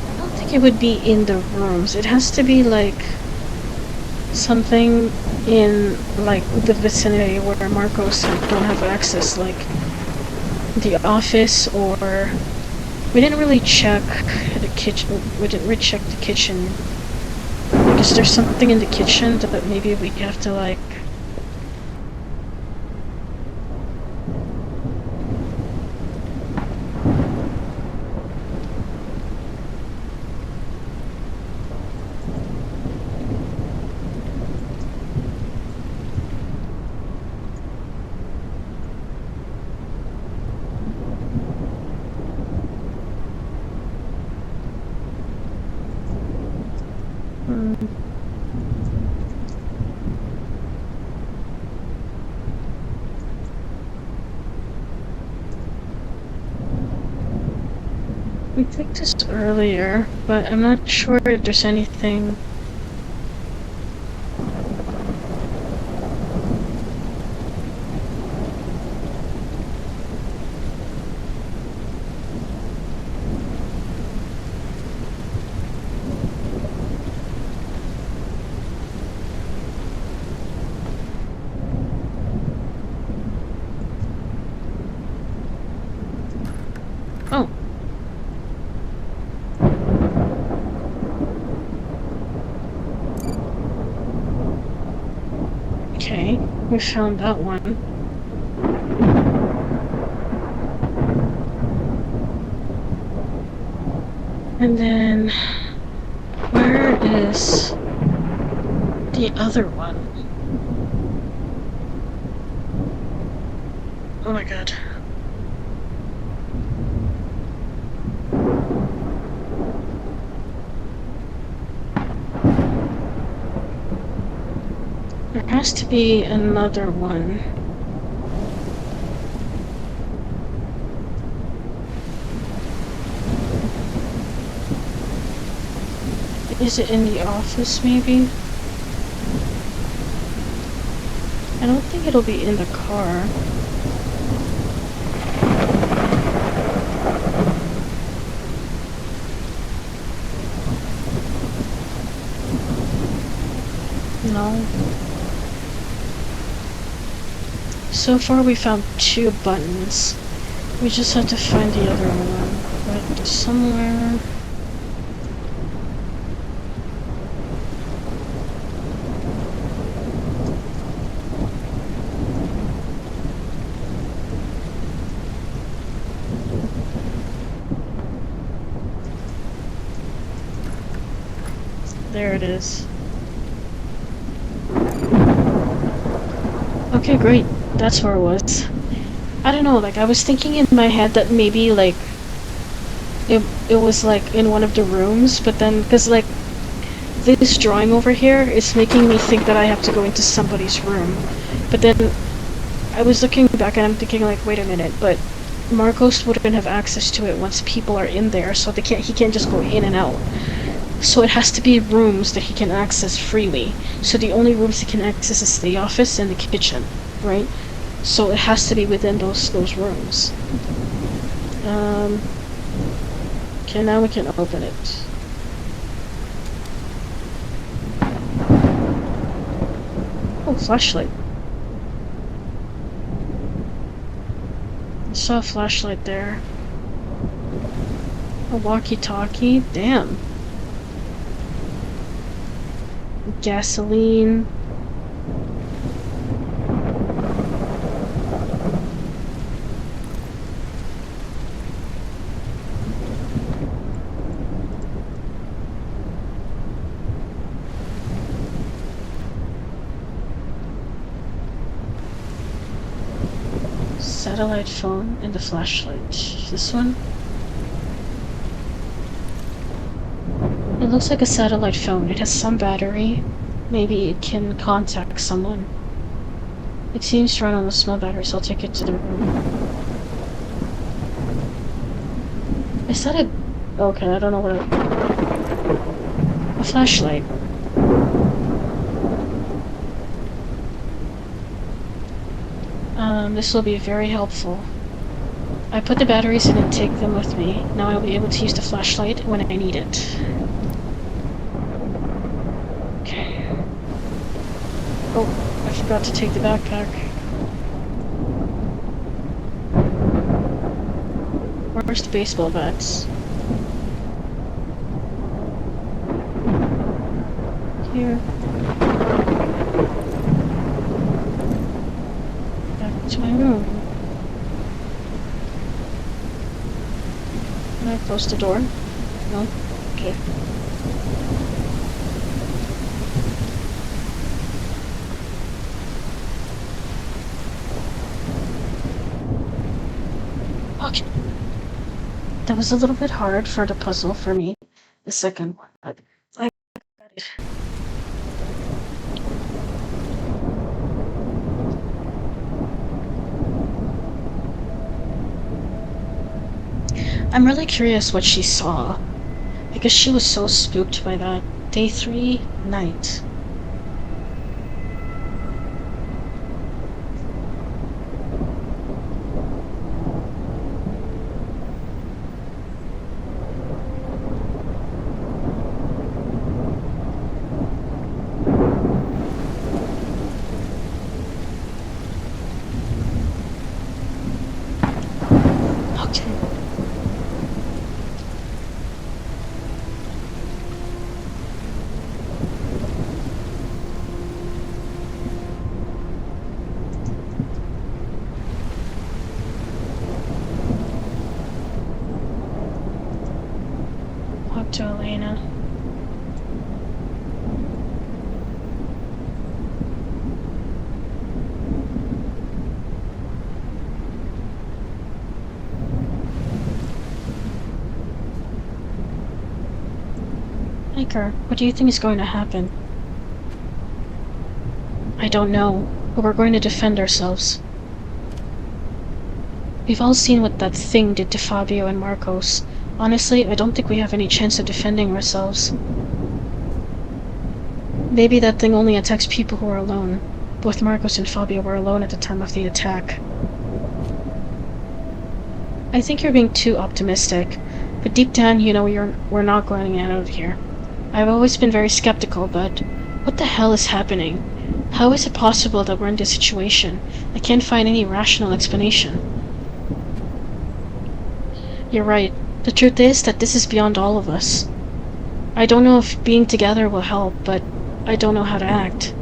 I don't think it would be in the rooms. It has to be like something in like the vicinity where Marcos don't have access, like the office, or we didn't really check the kitchen. We didn't recheck the kitchen because there's something in the kitchen that maybe we have to like. We picked this earlier, but I'm not sure if there's anything. Oh. Okay, we found that one. And then, where is the other one? Oh my god. There has to be another one. Is it in the office, maybe? I don't think it'll be in the car. No. So far we found 2 buttons. We just have to find the other one. But somewhere... There it is. Okay, great. That's where it was. I don't know, like, I was thinking in my head that maybe, like, it was, like, in one of the rooms, but then, because, like, this drawing over here is making me think that I have to go into somebody's room. But then, I was looking back and I'm thinking, like, wait a minute, but Marcos wouldn't have access to it once people are in there, so he can't just go in and out. So it has to be rooms that he can access freely. So the only rooms he can access is the office and the kitchen, right? So it has to be within those rooms. Okay, now we can open it. Oh, flashlight. I saw a flashlight there. A walkie-talkie? Damn. Gasoline. Satellite phone and the flashlight. This one? It looks like a satellite phone. It has some battery. Maybe it can contact someone. It seems to run on a small battery, so I'll take it to the room. Is that a... Okay, I don't know what a flashlight. This will be very helpful. I put the batteries in and take them with me. Now I'll be able to use the flashlight when I need it. Okay. Oh, I forgot to take the backpack. Where's the baseball bats? Here. Back to my room. Can I close the door? No? Okay. Okay. That was a little bit hard for the puzzle for me. The second one, but I got it. I'm really curious what she saw, because she was so spooked by that day 3 night. To Elena. Hiker, what do you think is going to happen? I don't know, but we're going to defend ourselves. We've all seen what that thing did to Fabio and Marcos. Honestly, I don't think we have any chance of defending ourselves. Maybe that thing only attacks people who are alone. Both Marcos and Fabio were alone at the time of the attack. I think you're being too optimistic, but deep down you know we're not going out of here. I've always been very skeptical, but what the hell is happening? How is it possible that we're in this situation? I can't find any rational explanation. You're right. The truth is that this is beyond all of us. I don't know if being together will help, but I don't know how to act.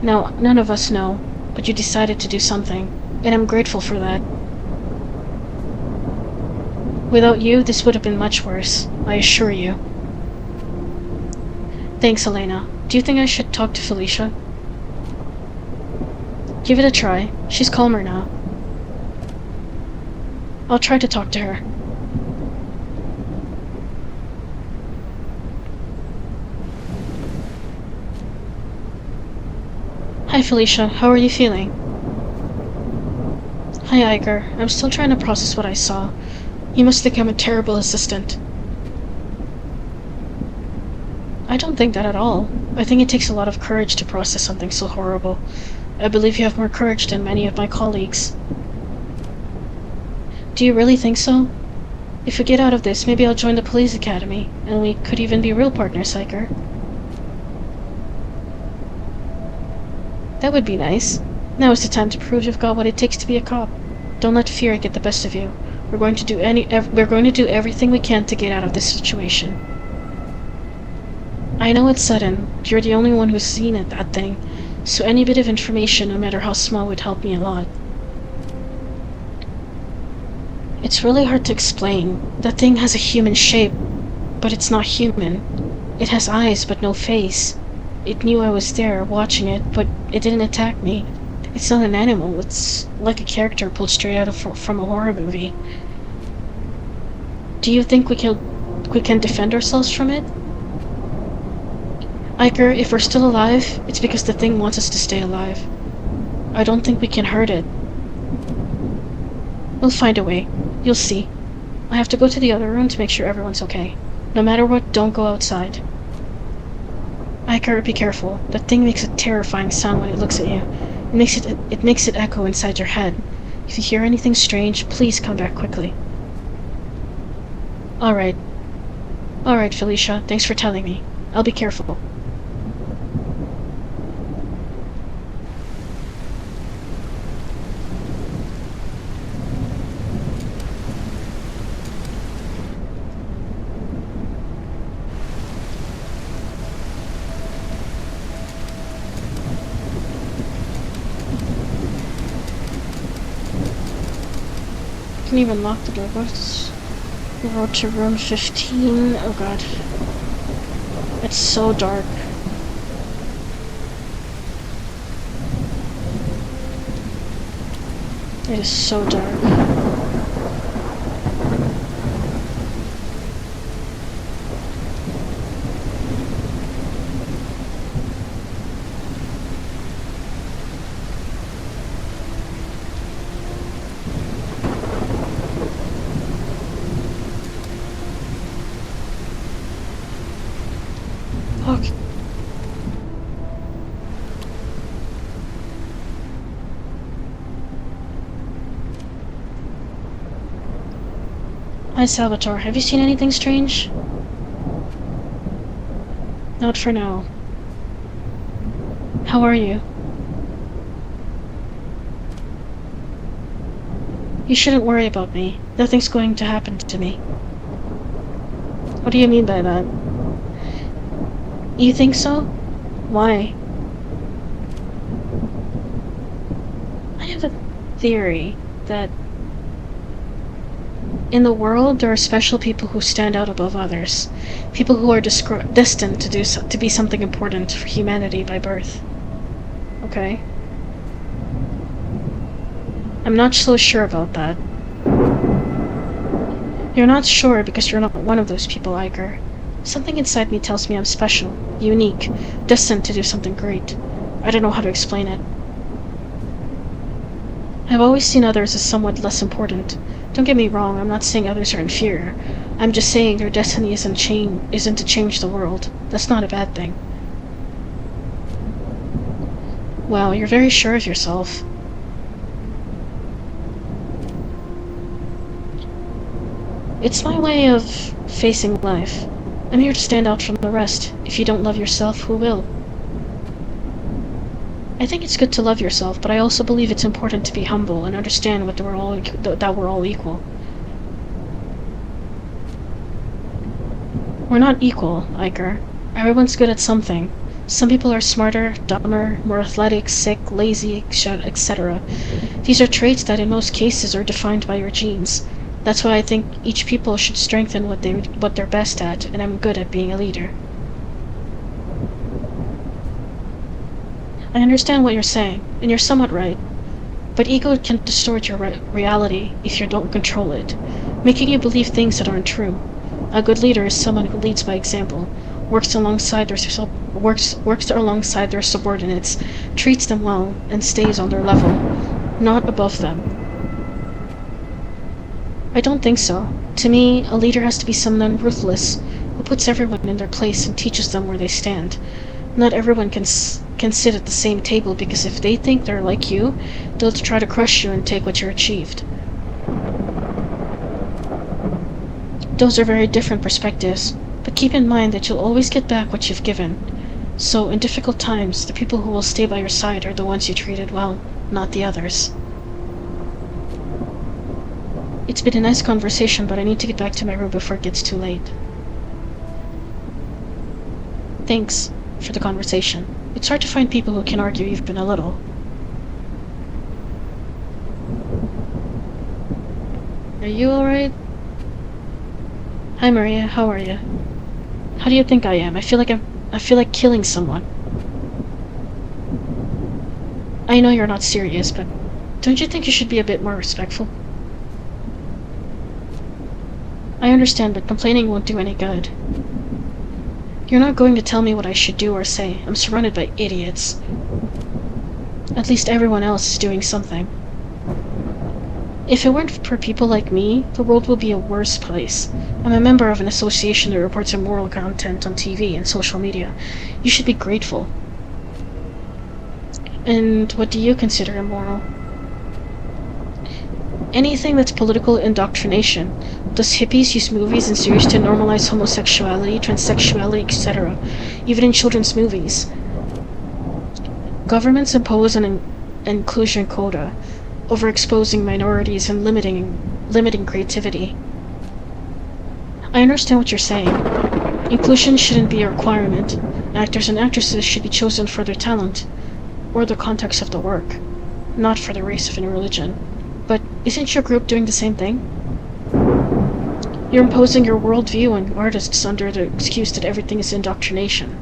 Now, none of us know, but you decided to do something, and I'm grateful for that. Without you, this would have been much worse, I assure you. Thanks, Elena. Do you think I should talk to Felicia? Give it a try. She's calmer now. I'll try to talk to her. Hi Felicia, how are you feeling? Hi Iger, I'm still trying to process what I saw. You must think I'm a terrible assistant. I don't think that at all. I think it takes a lot of courage to process something so horrible. I believe you have more courage than many of my colleagues. Do you really think so? If we get out of this, maybe I'll join the police academy, and we could even be real partners, Iger. That would be nice. Now is the time to prove you've got what it takes to be a cop. Don't let fear get the best of you. We're going to do everything we can to get out of this situation. I know it's sudden, but you're the only one who's seen that thing, so any bit of information, no matter how small, would help me a lot. It's really hard to explain. That thing has a human shape, but it's not human. It has eyes, but no face. It knew I was there, watching it, but it didn't attack me. It's not an animal, it's like a character pulled straight out from a horror movie. Do you think we can defend ourselves from it? Iker, if we're still alive, it's because the thing wants us to stay alive. I don't think we can hurt it. We'll find a way. You'll see. I have to go to the other room to make sure everyone's okay. No matter what, don't go outside. Iker, be careful. That thing makes a terrifying sound when it looks at you. It makes it echo inside your head. If you hear anything strange, please come back quickly. Alright. Alright, Felicia. Thanks for telling me. I'll be careful. Can even lock the door. We go to room 15. Oh god. It's so dark. It is so dark. Okay. Hi, Salvatore. Have you seen anything strange? Not for now. How are you? You shouldn't worry about me. Nothing's going to happen to me. What do you mean by that? You think so? Why? I have a theory that in the world there are special people who stand out above others. People who are destined to be something important for humanity by birth. Okay? I'm not so sure about that. You're not sure because you're not one of those people, Iker. Something inside me tells me I'm special, unique, destined to do something great. I don't know how to explain it. I've always seen others as somewhat less important. Don't get me wrong, I'm not saying others are inferior. I'm just saying their destiny isn't to change the world. That's not a bad thing. Well, you're very sure of yourself. It's my way of facing life. I'm here to stand out from the rest. If you don't love yourself, who will? I think it's good to love yourself, but I also believe it's important to be humble and understand that we're all equal. We're not equal, Iker. Everyone's good at something. Some people are smarter, dumber, more athletic, sick, lazy, etc. These are traits that in most cases are defined by your genes. That's why I think each people should strengthen what they're best at, and I'm good at being a leader. I understand what you're saying, and you're somewhat right. But ego can distort your reality if you don't control it, making you believe things that aren't true. A good leader is someone who leads by example, works alongside their subordinates, treats them well, and stays on their level, not above them. I don't think so. To me, a leader has to be someone ruthless, who puts everyone in their place and teaches them where they stand. Not everyone can sit at the same table, because if they think they're like you, they'll try to crush you and take what you achieved. Those are very different perspectives, but keep in mind that you'll always get back what you've given. So, in difficult times, the people who will stay by your side are the ones you treated well, not the others. It's been a nice conversation, but I need to get back to my room before it gets too late. Thanks for the conversation. It's hard to find people who can argue even a little. Are you alright? Hi Maria, how are you? How do you think I am? I feel like killing someone. I know you're not serious, but don't you think you should be a bit more respectful? I understand, but complaining won't do any good. You're not going to tell me what I should do or say. I'm surrounded by idiots. At least everyone else is doing something. If it weren't for people like me, the world would be a worse place. I'm a member of an association that reports immoral content on TV and social media. You should be grateful. And what do you consider immoral? Anything that's political indoctrination. Those hippies use movies and series to normalize homosexuality, transsexuality, etc., even in children's movies. Governments impose an inclusion quota, overexposing minorities and limiting creativity. I understand what you're saying. Inclusion shouldn't be a requirement. Actors and actresses should be chosen for their talent, or the context of the work, not for the race of any religion. But isn't your group doing the same thing? You're imposing your worldview on artists under the excuse that everything is indoctrination.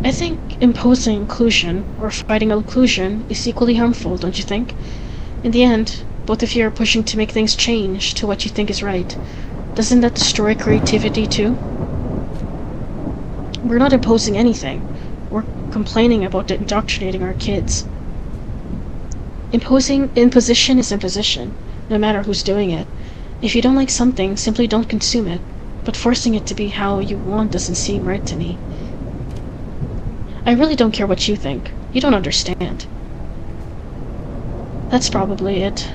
I think imposing inclusion, or fighting inclusion, is equally harmful, don't you think? In the end, both of you are pushing to make things change to what you think is right. Doesn't that destroy creativity too? We're not imposing anything. We're complaining about indoctrinating our kids. Imposition is imposition, no matter who's doing it. If you don't like something, simply don't consume it. But forcing it to be how you want doesn't seem right to me. I really don't care what you think. You don't understand. That's probably it.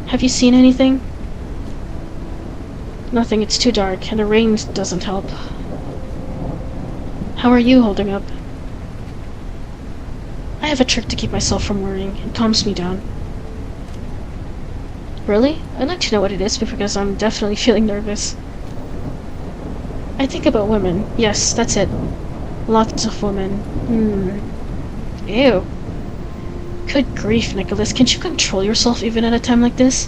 Have you seen anything? Nothing, it's too dark, and the rain doesn't help. How are you holding up? I have a trick to keep myself from worrying. It calms me down. Really? I'd like to know what it is, because I'm definitely feeling nervous. I think about women. Yes, that's it. Lots of women. Ew. Good grief, Nicholas. Can't you control yourself even at a time like this?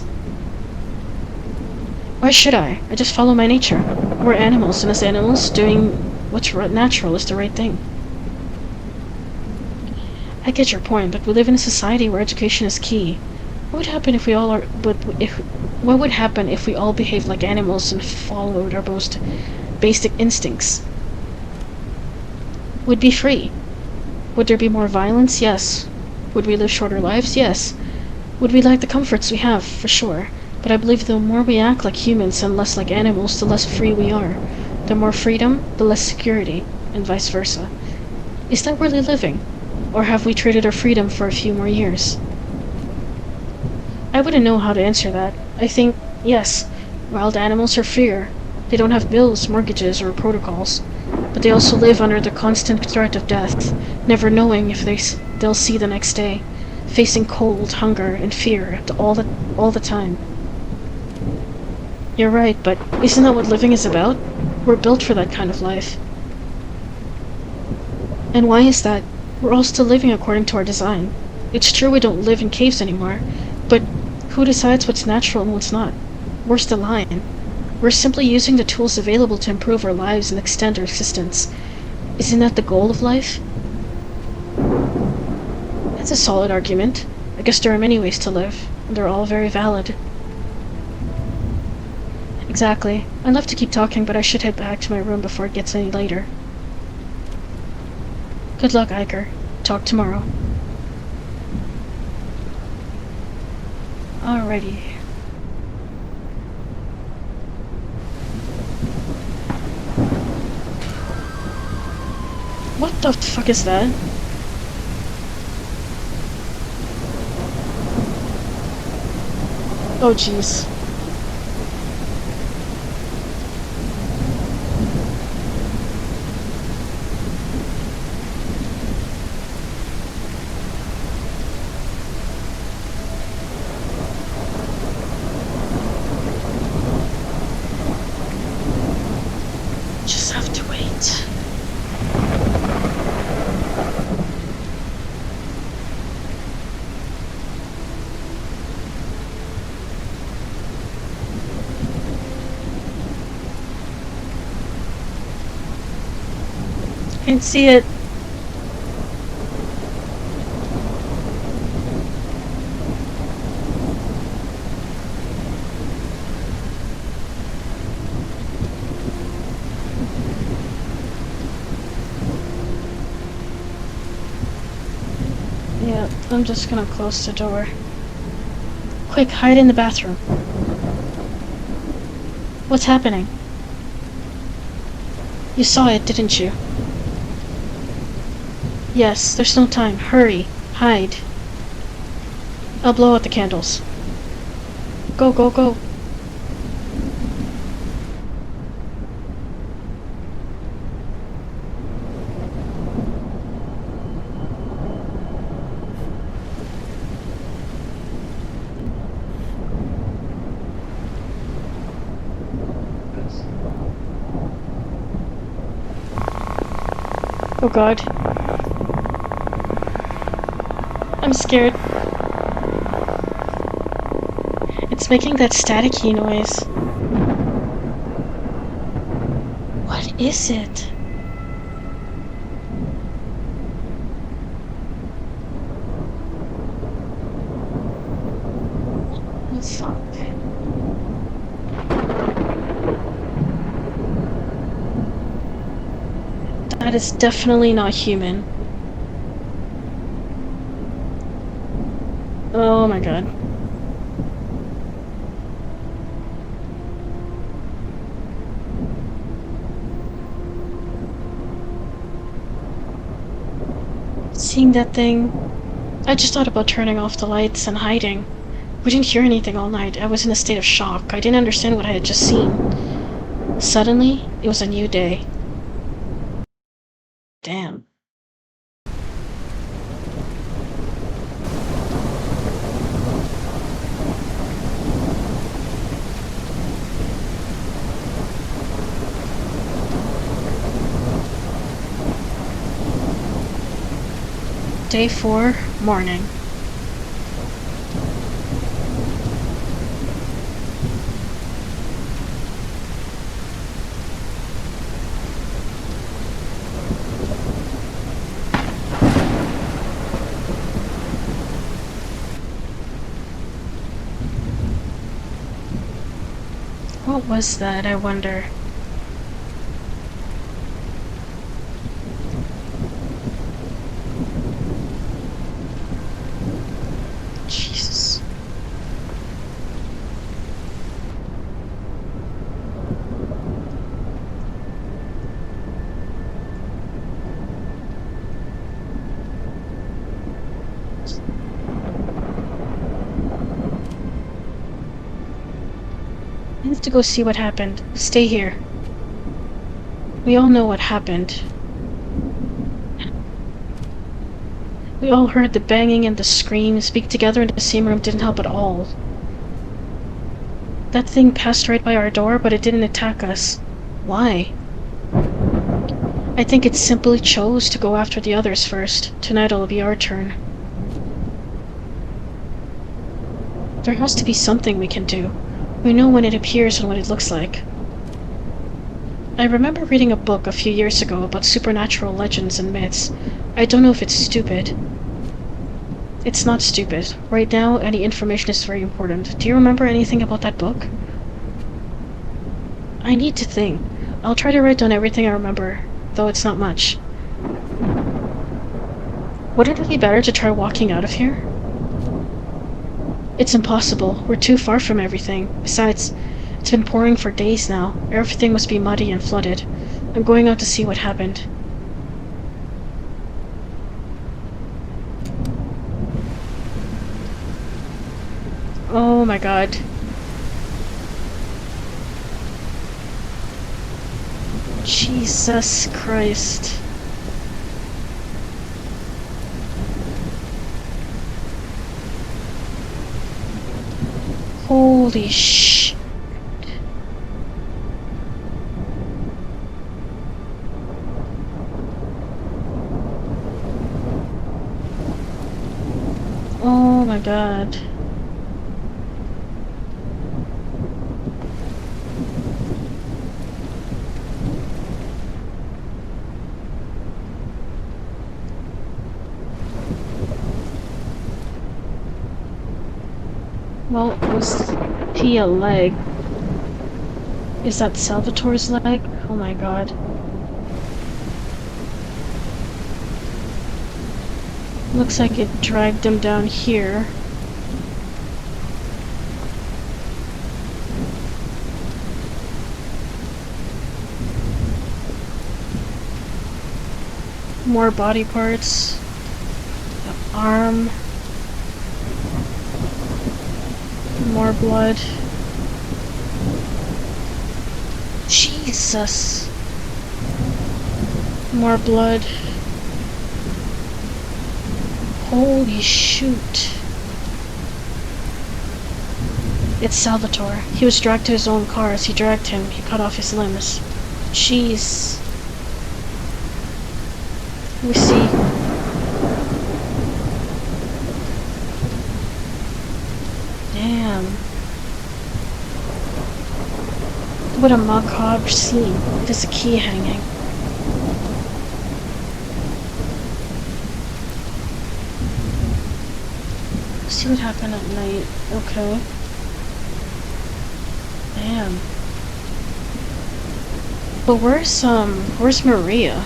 Why should I? I just follow my nature. We're animals, and as animals, doing what's natural is the right thing. I get your point, but we live in a society where education is key. What would happen if we all what would happen if we all behaved like animals and followed our most basic instincts? We'd be free. Would there be more violence? Yes. Would we live shorter lives? Yes. Would we lack the comforts we have? For sure. But I believe the more we act like humans and less like animals, the less free we are. The more freedom, the less security, and vice versa. Is that really living? Or have we traded our freedom for a few more years? I wouldn't know how to answer that. I think, yes, wild animals are freer. They don't have bills, mortgages, or protocols. But they also live under the constant threat of death, never knowing if they'll see the next day, facing cold, hunger, and fear all the time. You're right, but isn't that what living is about? We're built for that kind of life. And why is that? We're all still living according to our design. It's true we don't live in caves anymore, but who decides what's natural and what's not? Where's the line? We're simply using the tools available to improve our lives and extend our existence. Isn't that the goal of life? That's a solid argument. I guess there are many ways to live, and they're all very valid. Exactly. I'd love to keep talking, but I should head back to my room before it gets any later. Good luck, Iker. Talk tomorrow. Alrighty. What the fuck is that? Oh, jeez. Just have to wait. Can't see it. Yeah, I'm just gonna close the door. Quick, hide in the bathroom. What's happening? You saw it, didn't you? Yes, there's no time. Hurry. Hide. I'll blow out the candles. Go, go, go. Oh god. I'm scared. It's making that staticky noise. What is it? Oh, fuck. That is definitely not human. Oh my god. Seeing that thing, I just thought about turning off the lights and hiding. We didn't hear anything all night. I was in a state of shock. I didn't understand what I had just seen. Suddenly, it was a new day. Damn. Day 4, morning. What was that, I wonder? Jesus. I have to go see what happened. Stay here. We all know what happened. We all heard the banging and the screams. Being together in the same room didn't help at all. That thing passed right by our door, but it didn't attack us. Why? I think it simply chose to go after the others first. Tonight it'll be our turn. There has to be something we can do. We know when it appears and what it looks like. I remember reading a book a few years ago about supernatural legends and myths. I don't know if it's stupid. It's not stupid. Right now, any information is very important. Do you remember anything about that book? I need to think. I'll try to write down everything I remember, though it's not much. Wouldn't it be better to try walking out of here? It's impossible. We're too far from everything. Besides, it's been pouring for days now. Everything must be muddy and flooded. I'm going out to see what happened. Oh my god. Jesus Christ. Holy sh... Oh my god. Well, was he a leg? Is that Salvatore's leg? Oh my god. Looks like it dragged him down here. More body parts. The arm. More blood. Jesus. More blood. Holy shoot. It's Salvatore. He was dragged to his own car. As he dragged him, he cut off his limbs. Jeez. We see. Damn. What a macabre scene. There's a key hanging. See what happened at night. Okay. Damn. But where's Maria?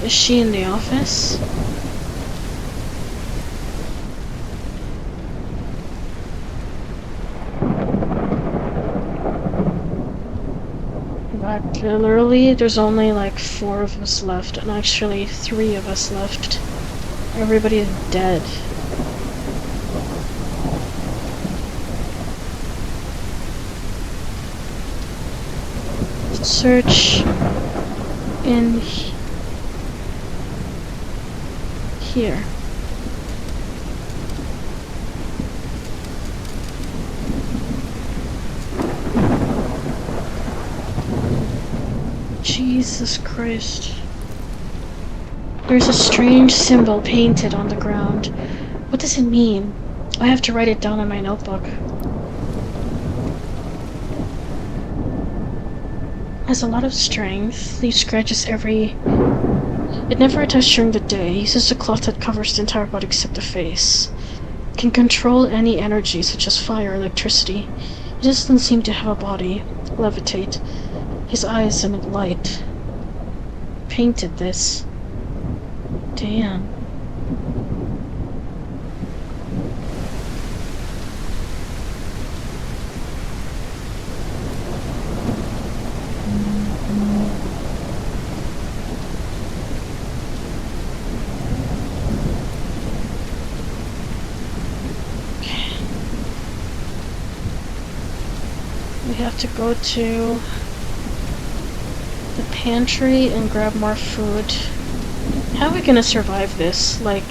Is she in the office? Literally, there's only like 4 of us left, and actually 3 of us left. Everybody is dead. Search in here. Jesus Christ. There's a strange symbol painted on the ground. What does it mean? I have to write it down in my notebook. Has a lot of strength. Leaves scratches every... It never attacks during the day. Uses a cloth that covers the entire body except the face. Can control any energy such as fire or electricity. He doesn't seem to have a body. Levitate. His eyes emit light. Painted this. Damn. We have to go to the pantry and grab more food. How are we gonna survive this? Like...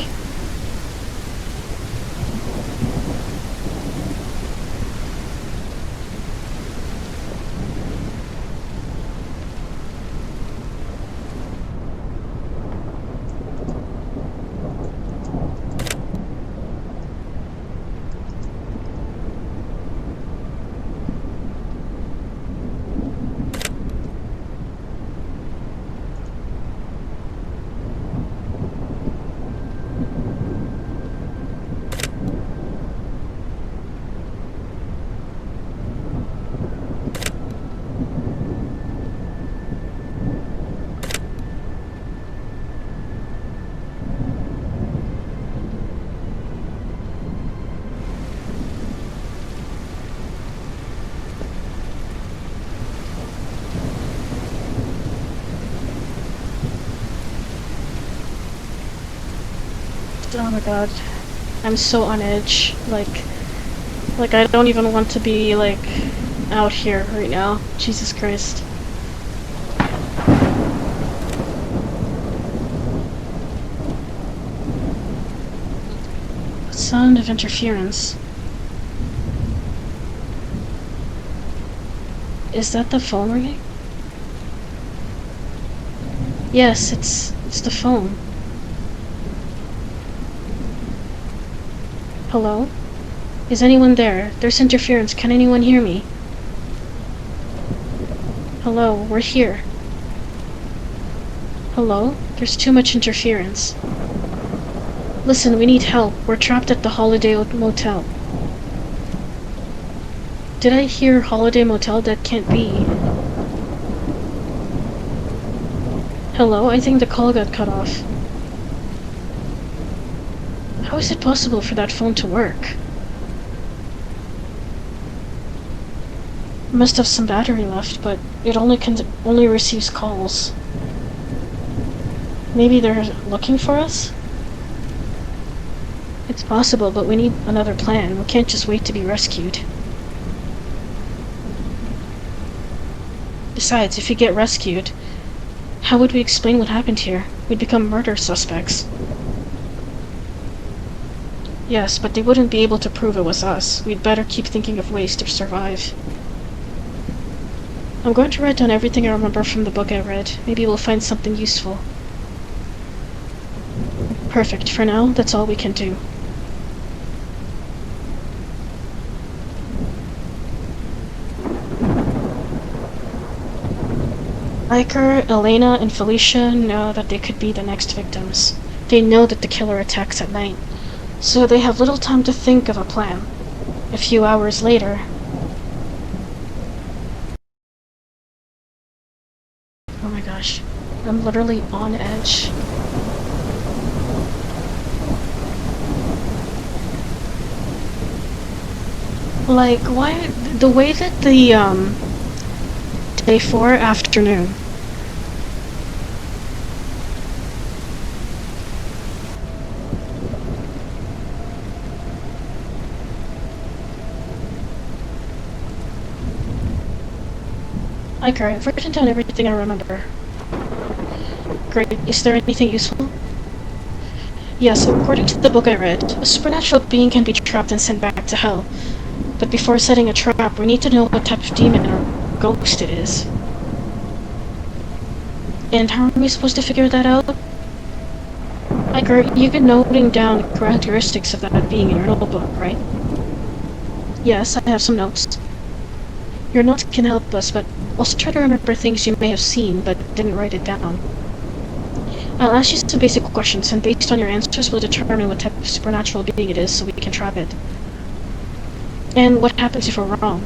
Oh my god. I'm so on edge. Like, Like, I don't even want to be, like, out here right now. Jesus Christ. Sound of interference. Is that the phone ringing? Yes, it's the phone. Hello? Is anyone there? There's interference. Can anyone hear me? Hello, we're here. Hello? There's too much interference. Listen, we need help. We're trapped at the Holiday Motel. Did I hear Holiday Motel? That can't be. Hello? I think the call got cut off. How is it possible for that phone to work? It must have some battery left, but it only receives calls. Maybe they're looking for us? It's possible, but we need another plan. We can't just wait to be rescued. Besides, if we get rescued, how would we explain what happened here? We'd become murder suspects. Yes, but they wouldn't be able to prove it was us. We'd better keep thinking of ways to survive. I'm going to write down everything I remember from the book I read. Maybe we'll find something useful. Perfect. For now, that's all we can do. Iker, Elena, and Felicia know that they could be the next victims. They know that the killer attacks at night, so they have little time to think of a plan. A few hours later... Oh my gosh, I'm literally on edge. Like, why... The way that the, Day 4 afternoon. Iker, I've written down everything I remember. Great. Is there anything useful? Yes, according to the book I read, a supernatural being can be trapped and sent back to hell. But before setting a trap, we need to know what type of demon or ghost it is. And how are we supposed to figure that out? Iker, you've been noting down the characteristics of that being in your notebook, right? Yes, I have some notes. Your notes can help us, but also try to remember things you may have seen but didn't write it down. I'll ask you some basic questions, and based on your answers, we'll determine what type of supernatural being it is so we can trap it. And what happens if we're wrong?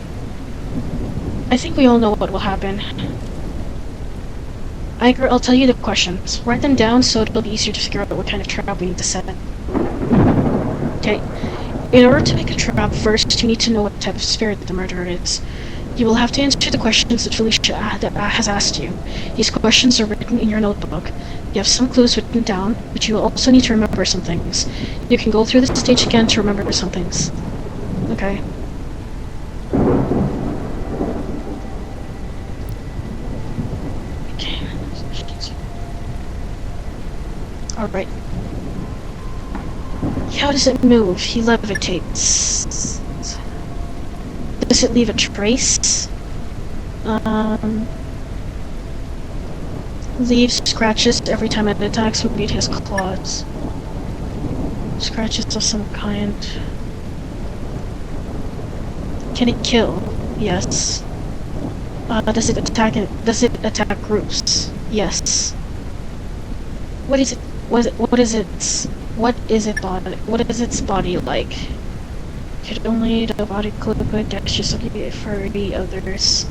I think we all know what will happen. Iker, I'll tell you the questions. Write them down so it'll be easier to figure out what kind of trap we need to set. Okay. In order to make a trap, first you need to know what type of spirit the murderer is. You will have to answer the questions that Felicia has asked you. These questions are written in your notebook. You have some clues written down, but you will also need to remember some things. You can go through the stage again to remember some things. Okay. Okay. Alright. How does it move? He levitates. Does it leave a trace? Leaves scratches every time it attacks. Maybe it has claws. Scratches of some kind. Can it kill? Yes. Does it attack groups? Yes. What is it? What is its body like? Could only the body liquid dashes of for the others.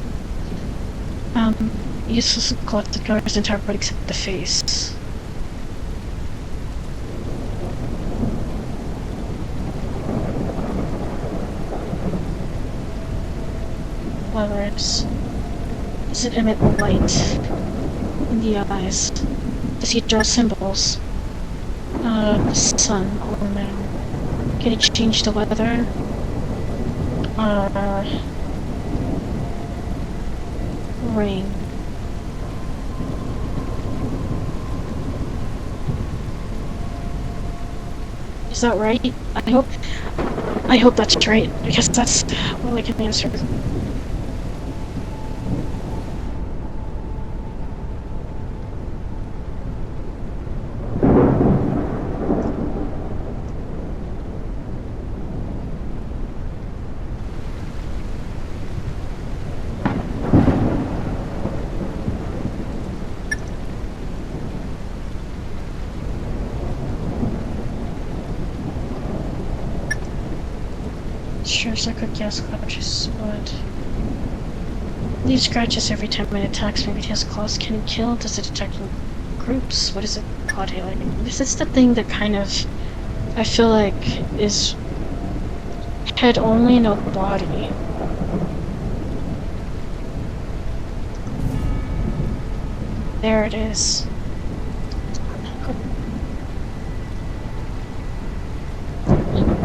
Useless cloth that covers the entire body except the face. Leathers. Does it emit light in the eyes? Does he draw symbols? The sun or moon. Can it change the weather? Rain. Is that right? I hope that's right, because that's all I can answer. Sure as I could guess clutches, but leaves scratches every time it attacks. Maybe it has claws. Can it kill? Does it detect groups? What is it called? This is the thing that kind of I feel like is head only, no body. There it is.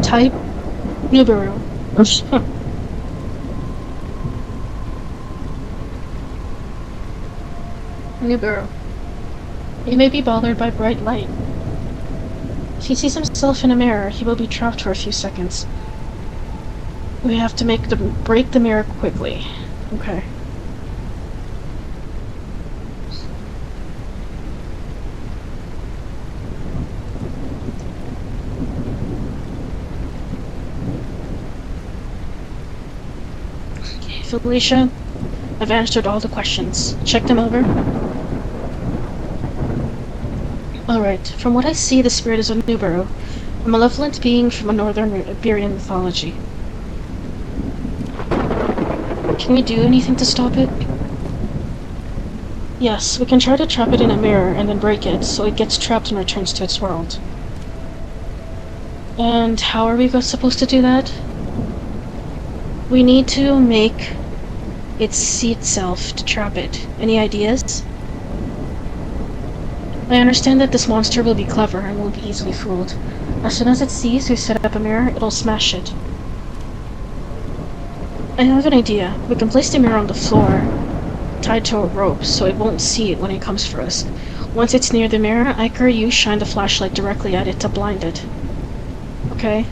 Type Nibiru. Nibiru. He may be bothered by bright light. If he sees himself in a mirror, he will be trapped for a few seconds. We have to break the mirror quickly. Okay. Okay, Felicia, I've answered all the questions. Check them over. Alright, from what I see, the spirit is a Nibiru, a malevolent being from a northern Iberian mythology. Can we do anything to stop it? Yes, we can try to trap it in a mirror and then break it, so it gets trapped and returns to its world. And how are we supposed to do that? We need to make it see itself to trap it. Any ideas? I understand that this monster will be clever and won't be easily fooled. As soon as it sees we set up a mirror, it'll smash it. I have an idea. We can place the mirror on the floor, tied to a rope, so it won't see it when it comes for us. Once it's near the mirror, Ike or you shine the flashlight directly at it to blind it. Okay?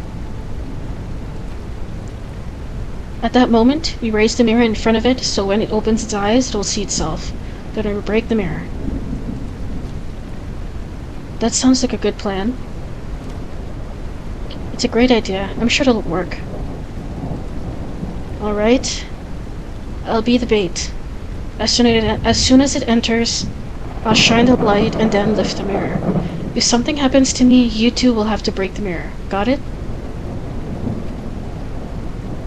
At that moment, we raise the mirror in front of it, so when it opens its eyes, it'll see itself. Then we break the mirror. That sounds like a good plan. It's a great idea. I'm sure it'll work. Alright. I'll be the bait. As soon as it enters, I'll shine the light and then lift the mirror. If something happens to me, you two will have to break the mirror. Got it?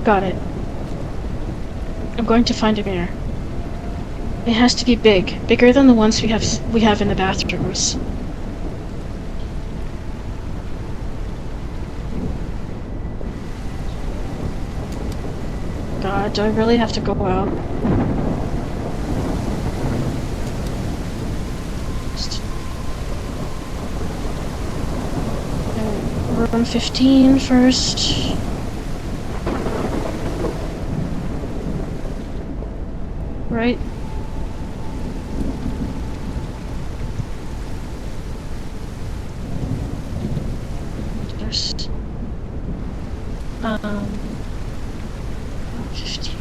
Got it. I'm going to find a mirror. It has to be big. Bigger than the ones we have in the bathrooms. God, do I really have to go out? Room 15 first. Right? There's 15.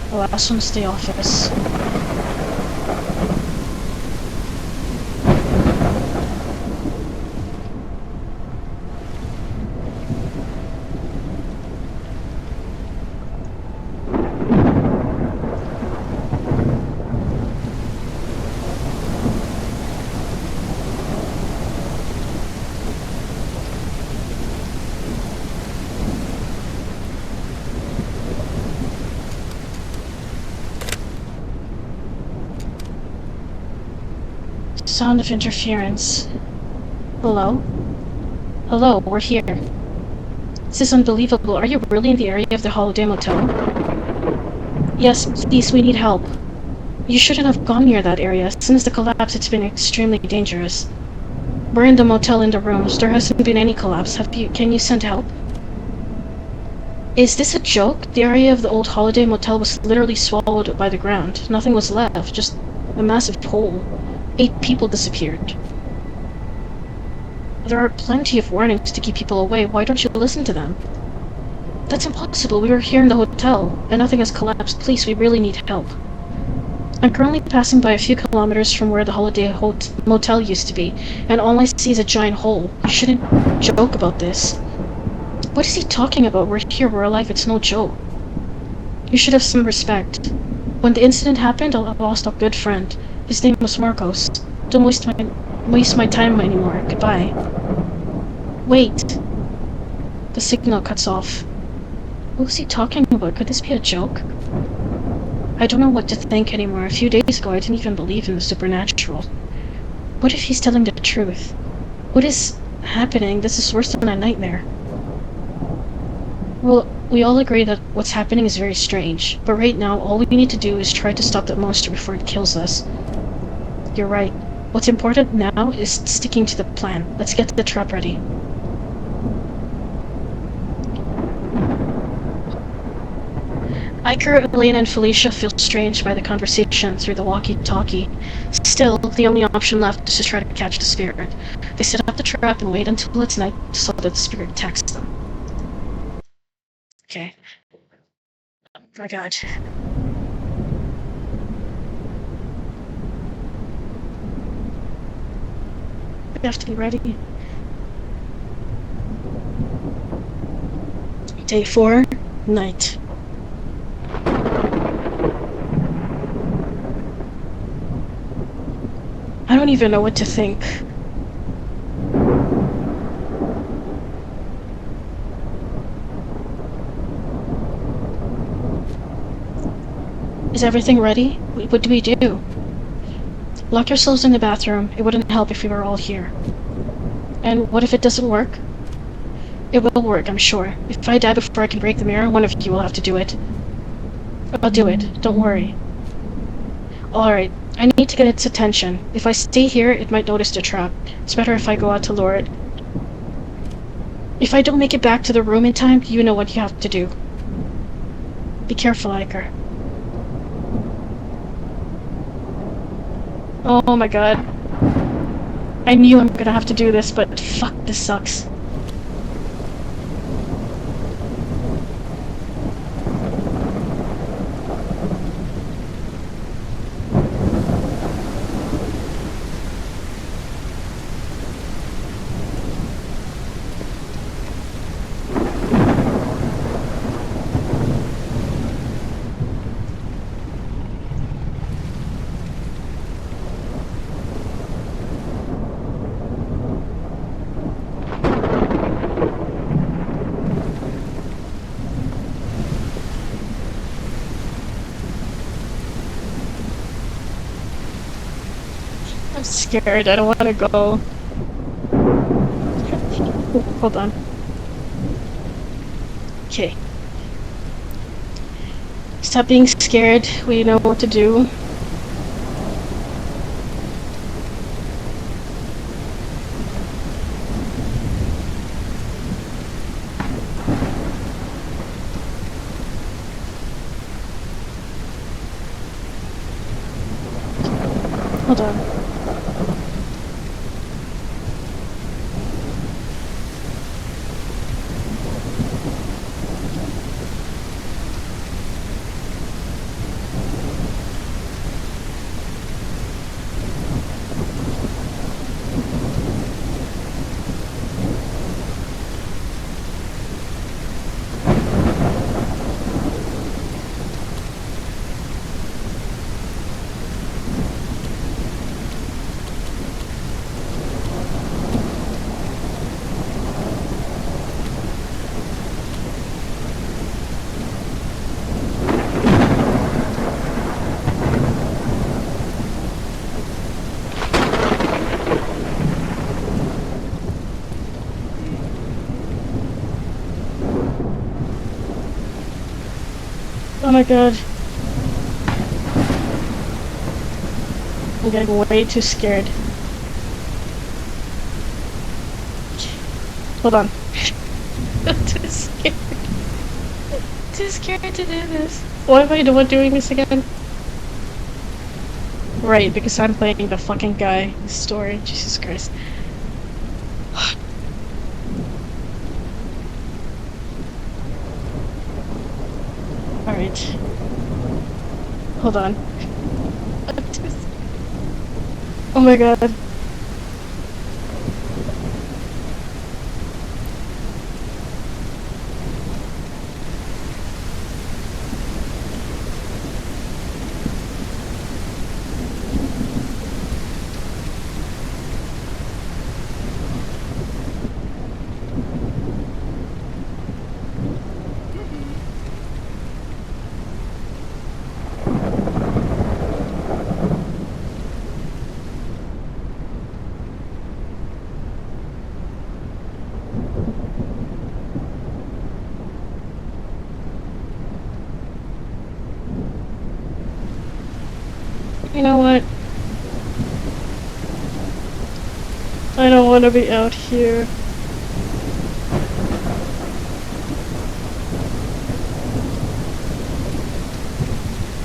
The last one's the office. Sound of interference. Hello? Hello, we're here. This is unbelievable. Are you really in the area of the Holiday Motel? Yes, please, we need help. You shouldn't have gone near that area. Since the collapse, it's been extremely dangerous. We're in the motel in the rooms. There hasn't been any collapse. Can you send help? Is this a joke? The area of the old Holiday Motel was literally swallowed by the ground. Nothing was left, just a massive hole. 8 people disappeared. There are plenty of warnings to keep people away. Why don't you listen to them? That's impossible. We were here in the hotel, and nothing has collapsed. Please, we really need help. I'm currently passing by a few kilometers from where the Holiday Motel used to be, and all I see is a giant hole. You shouldn't joke about this. What is he talking about? We're here, we're alive, it's no joke. You should have some respect. When the incident happened, I lost a good friend. His name was Marcos. Don't waste my time anymore. Goodbye. Wait. The signal cuts off. What was he talking about? Could this be a joke? I don't know what to think anymore. A few days ago, I didn't even believe in the supernatural. What if he's telling the truth? What is happening? This is worse than a nightmare. Well, we all agree that what's happening is very strange, but right now, all we need to do is try to stop that monster before it kills us. You're right. What's important now is sticking to the plan. Let's get the trap ready. Iker, Elaine, and Felicia feel strange by the conversation through the walkie-talkie. Still, the only option left is to try to catch the spirit. They set up the trap and wait until it's night so that the spirit attacks them. Okay. Oh my god. We have to be ready. Day 4, night. I don't even know what to think. Is everything ready? What do we do? Lock yourselves in the bathroom. It wouldn't help if we were all here. And what if it doesn't work? It will work, I'm sure. If I die before I can break the mirror, one of you will have to do it. I'll do it. Don't worry. Alright, I need to get its attention. If I stay here, it might notice the trap. It's better if I go out to lure it. If I don't make it back to the room in time, you know what you have to do. Be careful, Iker. Oh my god. I knew I'm gonna have to do this, but fuck, this sucks. I'm scared, I don't want to go. Hold on. Okay. Stop being scared, we know what to do. Hold on. Oh my god. I'm getting way too scared. Hold on. I'm too scared. Too scared to do this. Why am I doing this again? Right, because I'm playing the fucking guy story. Jesus Christ. Alright. Hold on. Oh my god. You know what? I don't want to be out here.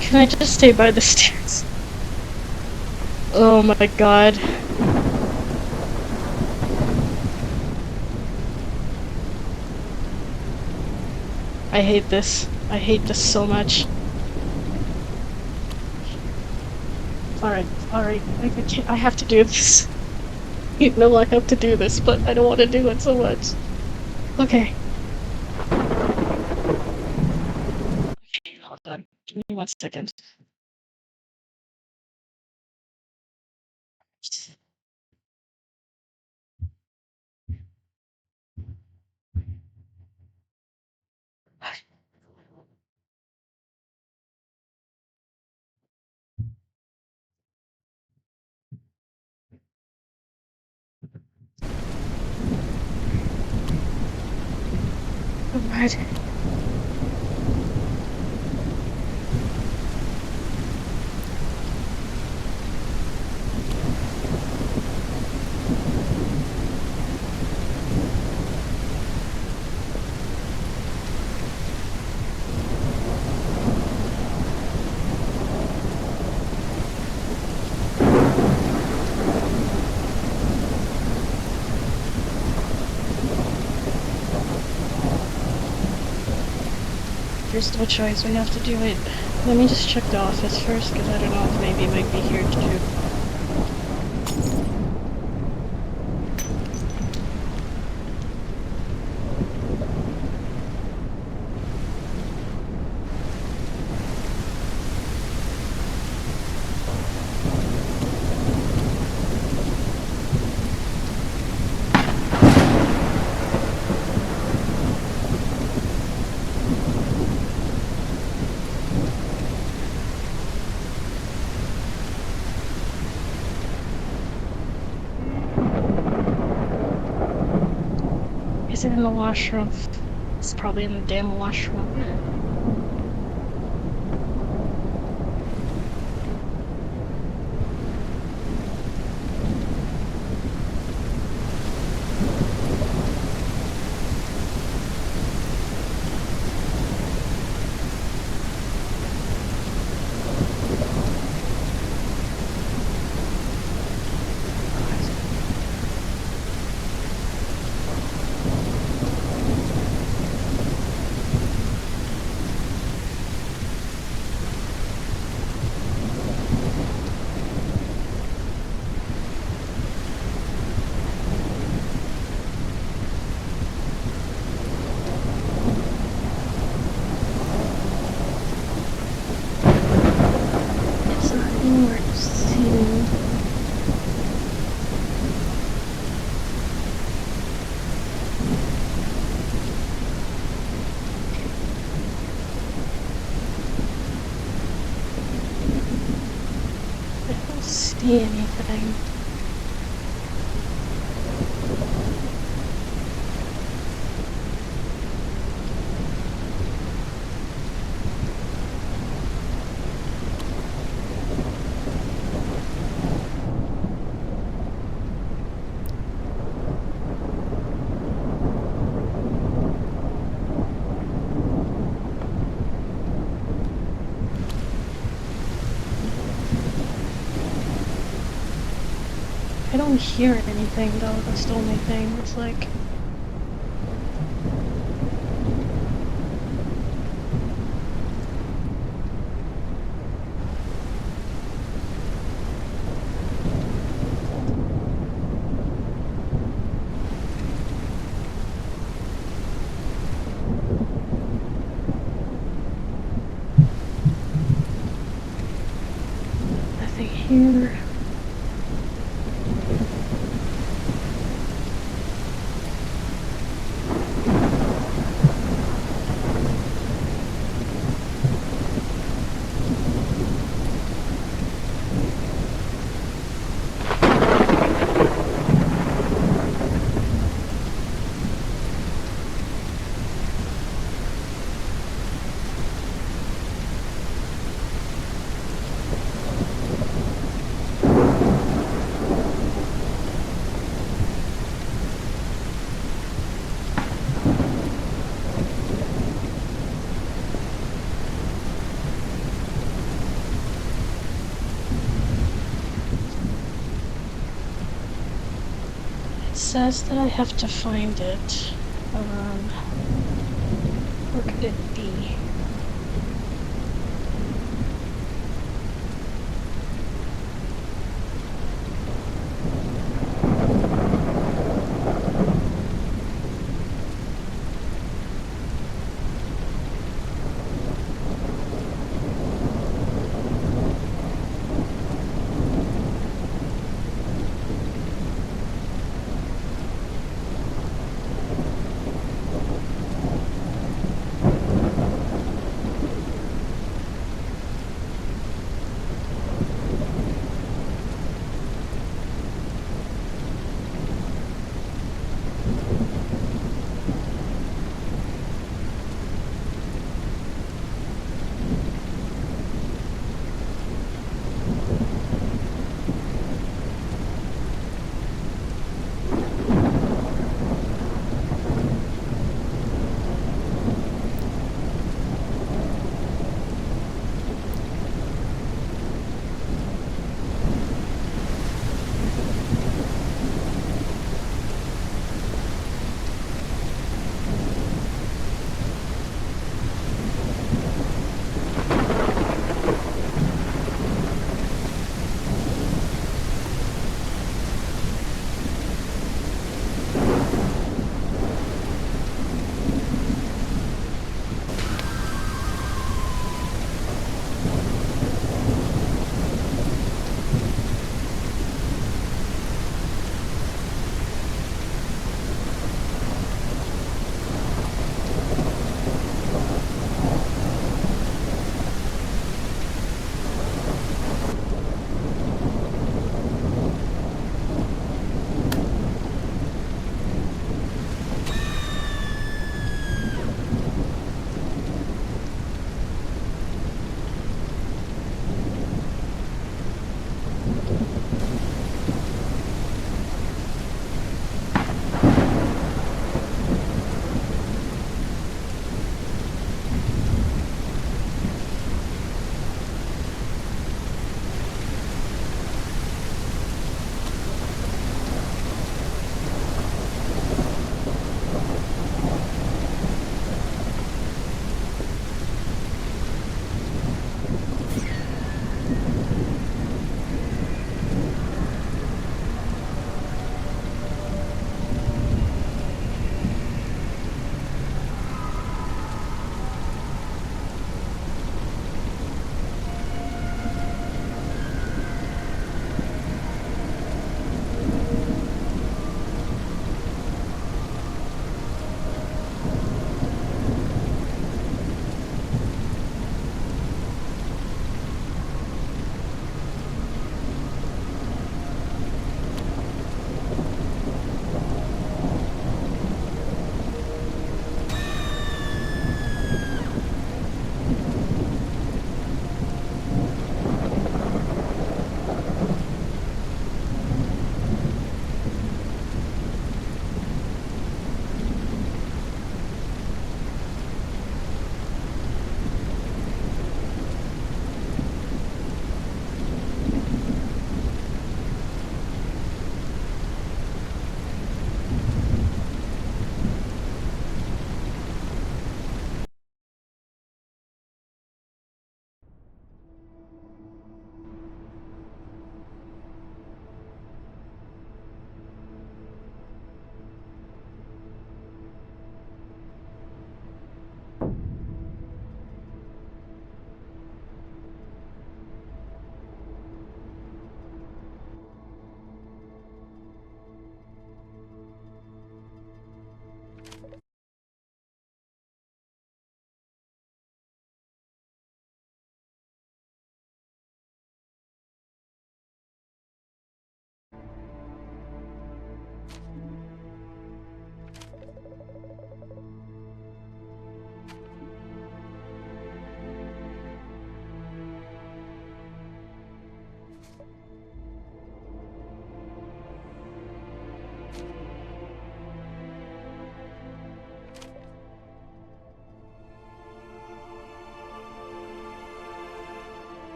Can I just stay by the stairs? Oh my god. I hate this. I hate this so much. Alright, alright. I have to do this. You know I have to do this, but I don't want to do it so much. Okay. Okay, hold on. Give me 1 second. Alright. There's no choice, we have to do it. Let me just check the office first, because I don't know if maybe it might be here too. Is it in the washroom? It's probably in the damn washroom. See anything. I don't hear anything though, that's the only thing. It's like... nothing here. It says that I have to find it. Where could it